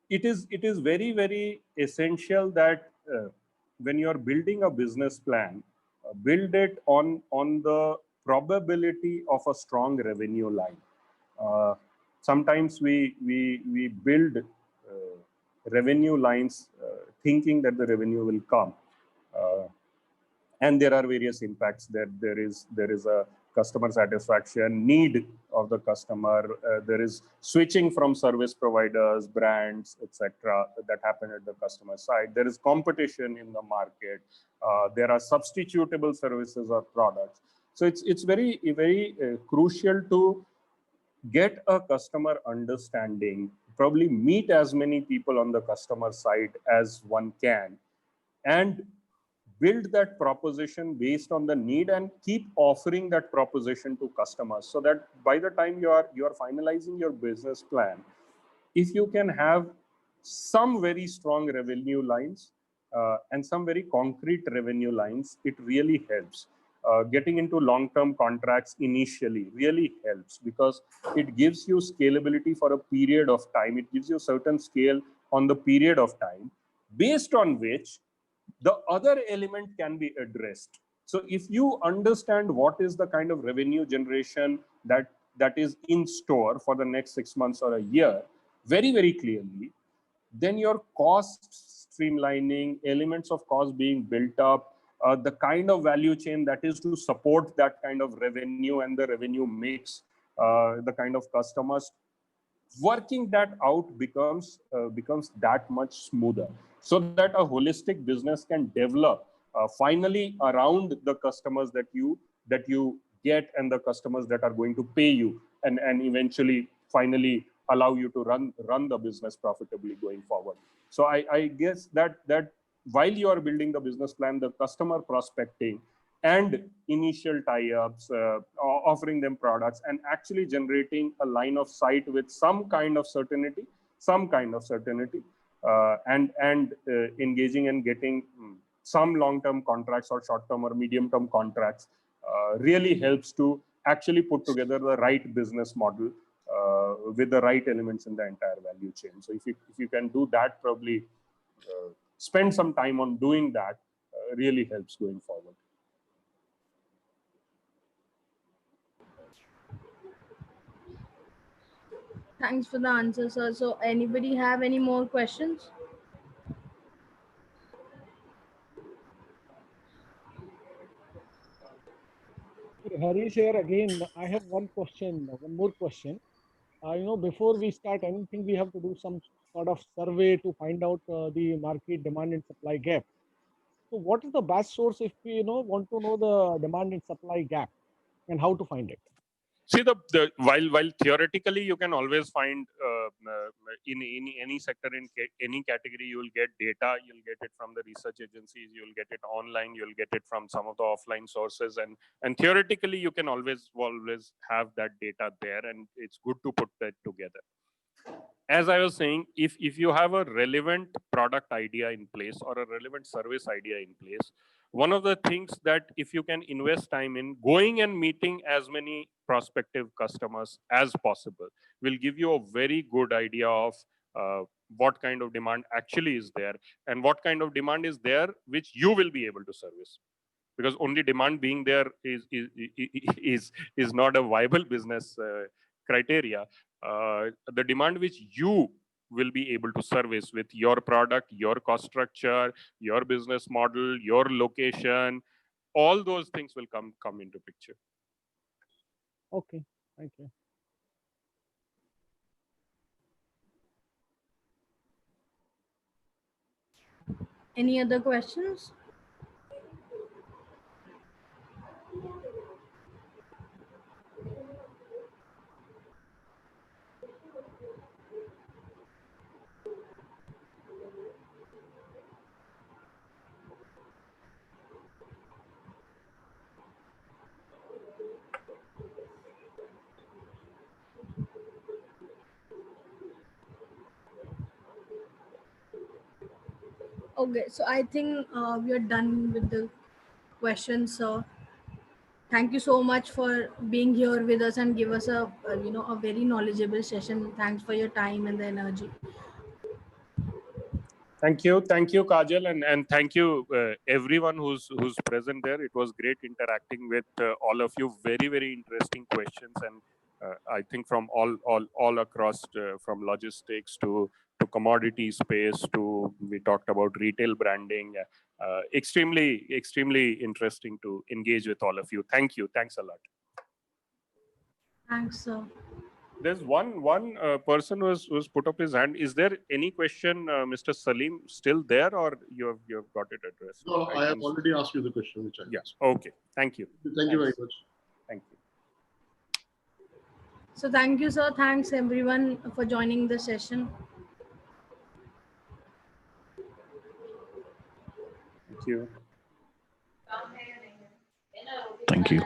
it is very essential that when you are building a business plan, build it on the probability of a strong revenue line. Sometimes we build revenue lines thinking that the revenue will come, and there are various impacts. There is a customer satisfaction need of the customer. There is switching from service providers, brands, etc. that happen at the customer side. There is competition in the market. There are substitutable services or products. So it's very crucial to get a customer understanding, probably meet as many people on the customer side as one can, and build that proposition based on the need and keep offering that proposition to customers, so that by the time you are finalizing your business plan, if you can have some very strong revenue lines and some very concrete revenue lines, it really helps. Getting into long-term contracts initially really helps because it gives you scalability for a period of time. It gives you certain scale on the period of time, based on which the other element can be addressed. So if you understand what is the kind of revenue generation that is in store for the next 6 months or a year, very clearly, then your cost streamlining, elements of cost being built up, the kind of value chain that is to support that kind of revenue and the revenue mix, the kind of customers, working that out becomes that much smoother, so that a holistic business can develop finally around the customers that you get and the customers that are going to pay you and eventually finally allow you to run the business profitably going forward. So I guess that while you are building the business plan, the customer prospecting and initial tie-ups, offering them products, and actually generating a line of sight with some kind of certainty, and engaging and getting some long-term contracts or short-term or medium-term contracts really helps to actually put together the right business model with the right elements in the entire value chain. So if you can do that, probably spend some time on doing that, really helps going forward. Thanks for the answer, sir. So anybody have any more questions? Harish here again. I have one question, one more question. Before we start anything, we have to do some sort of survey to find out the market demand and supply gap. So, what is the best source if we, want to know the demand and supply gap and how to find it? See, while theoretically you can always find in any sector, in any category, you will get data. You'll get it from the research agencies. You'll get it online. You'll get it from some of the offline sources, and theoretically you can always have that data there, and it's good to put that together. As I was saying, if you have a relevant product idea in place or a relevant service idea in place, one of the things that if you can invest time in going and meeting as many prospective customers as possible will give you a very good idea of what kind of demand actually is there and what kind of demand is there which you will be able to service. Because only demand being there is not a viable business criteria. The demand which you will be able to service with your product, your cost structure, your business model, your location, all those things will come into picture. Okay, thank you. Any other questions? Okay, so I think we are done with the questions. So thank you so much for being here with us and give us a very knowledgeable session. Thanks for your time and the energy. Thank you, Kajal, and thank you everyone who's present there. It was great interacting with all of you. Very interesting questions, and I think from all across, from logistics to commodity space to we talked about retail branding. Extremely interesting to engage with all of you. Thank you. Thanks a lot. Thanks, sir. There's one person who's put up his hand. Is there any question, Mr. Salim, still there, or you've got it addressed? No, I have already asked you the question, which I yes. Okay. Thank you. Thank you very much. Thank you. So thank you, sir. Thanks everyone for joining the session. Thank you. Thank you.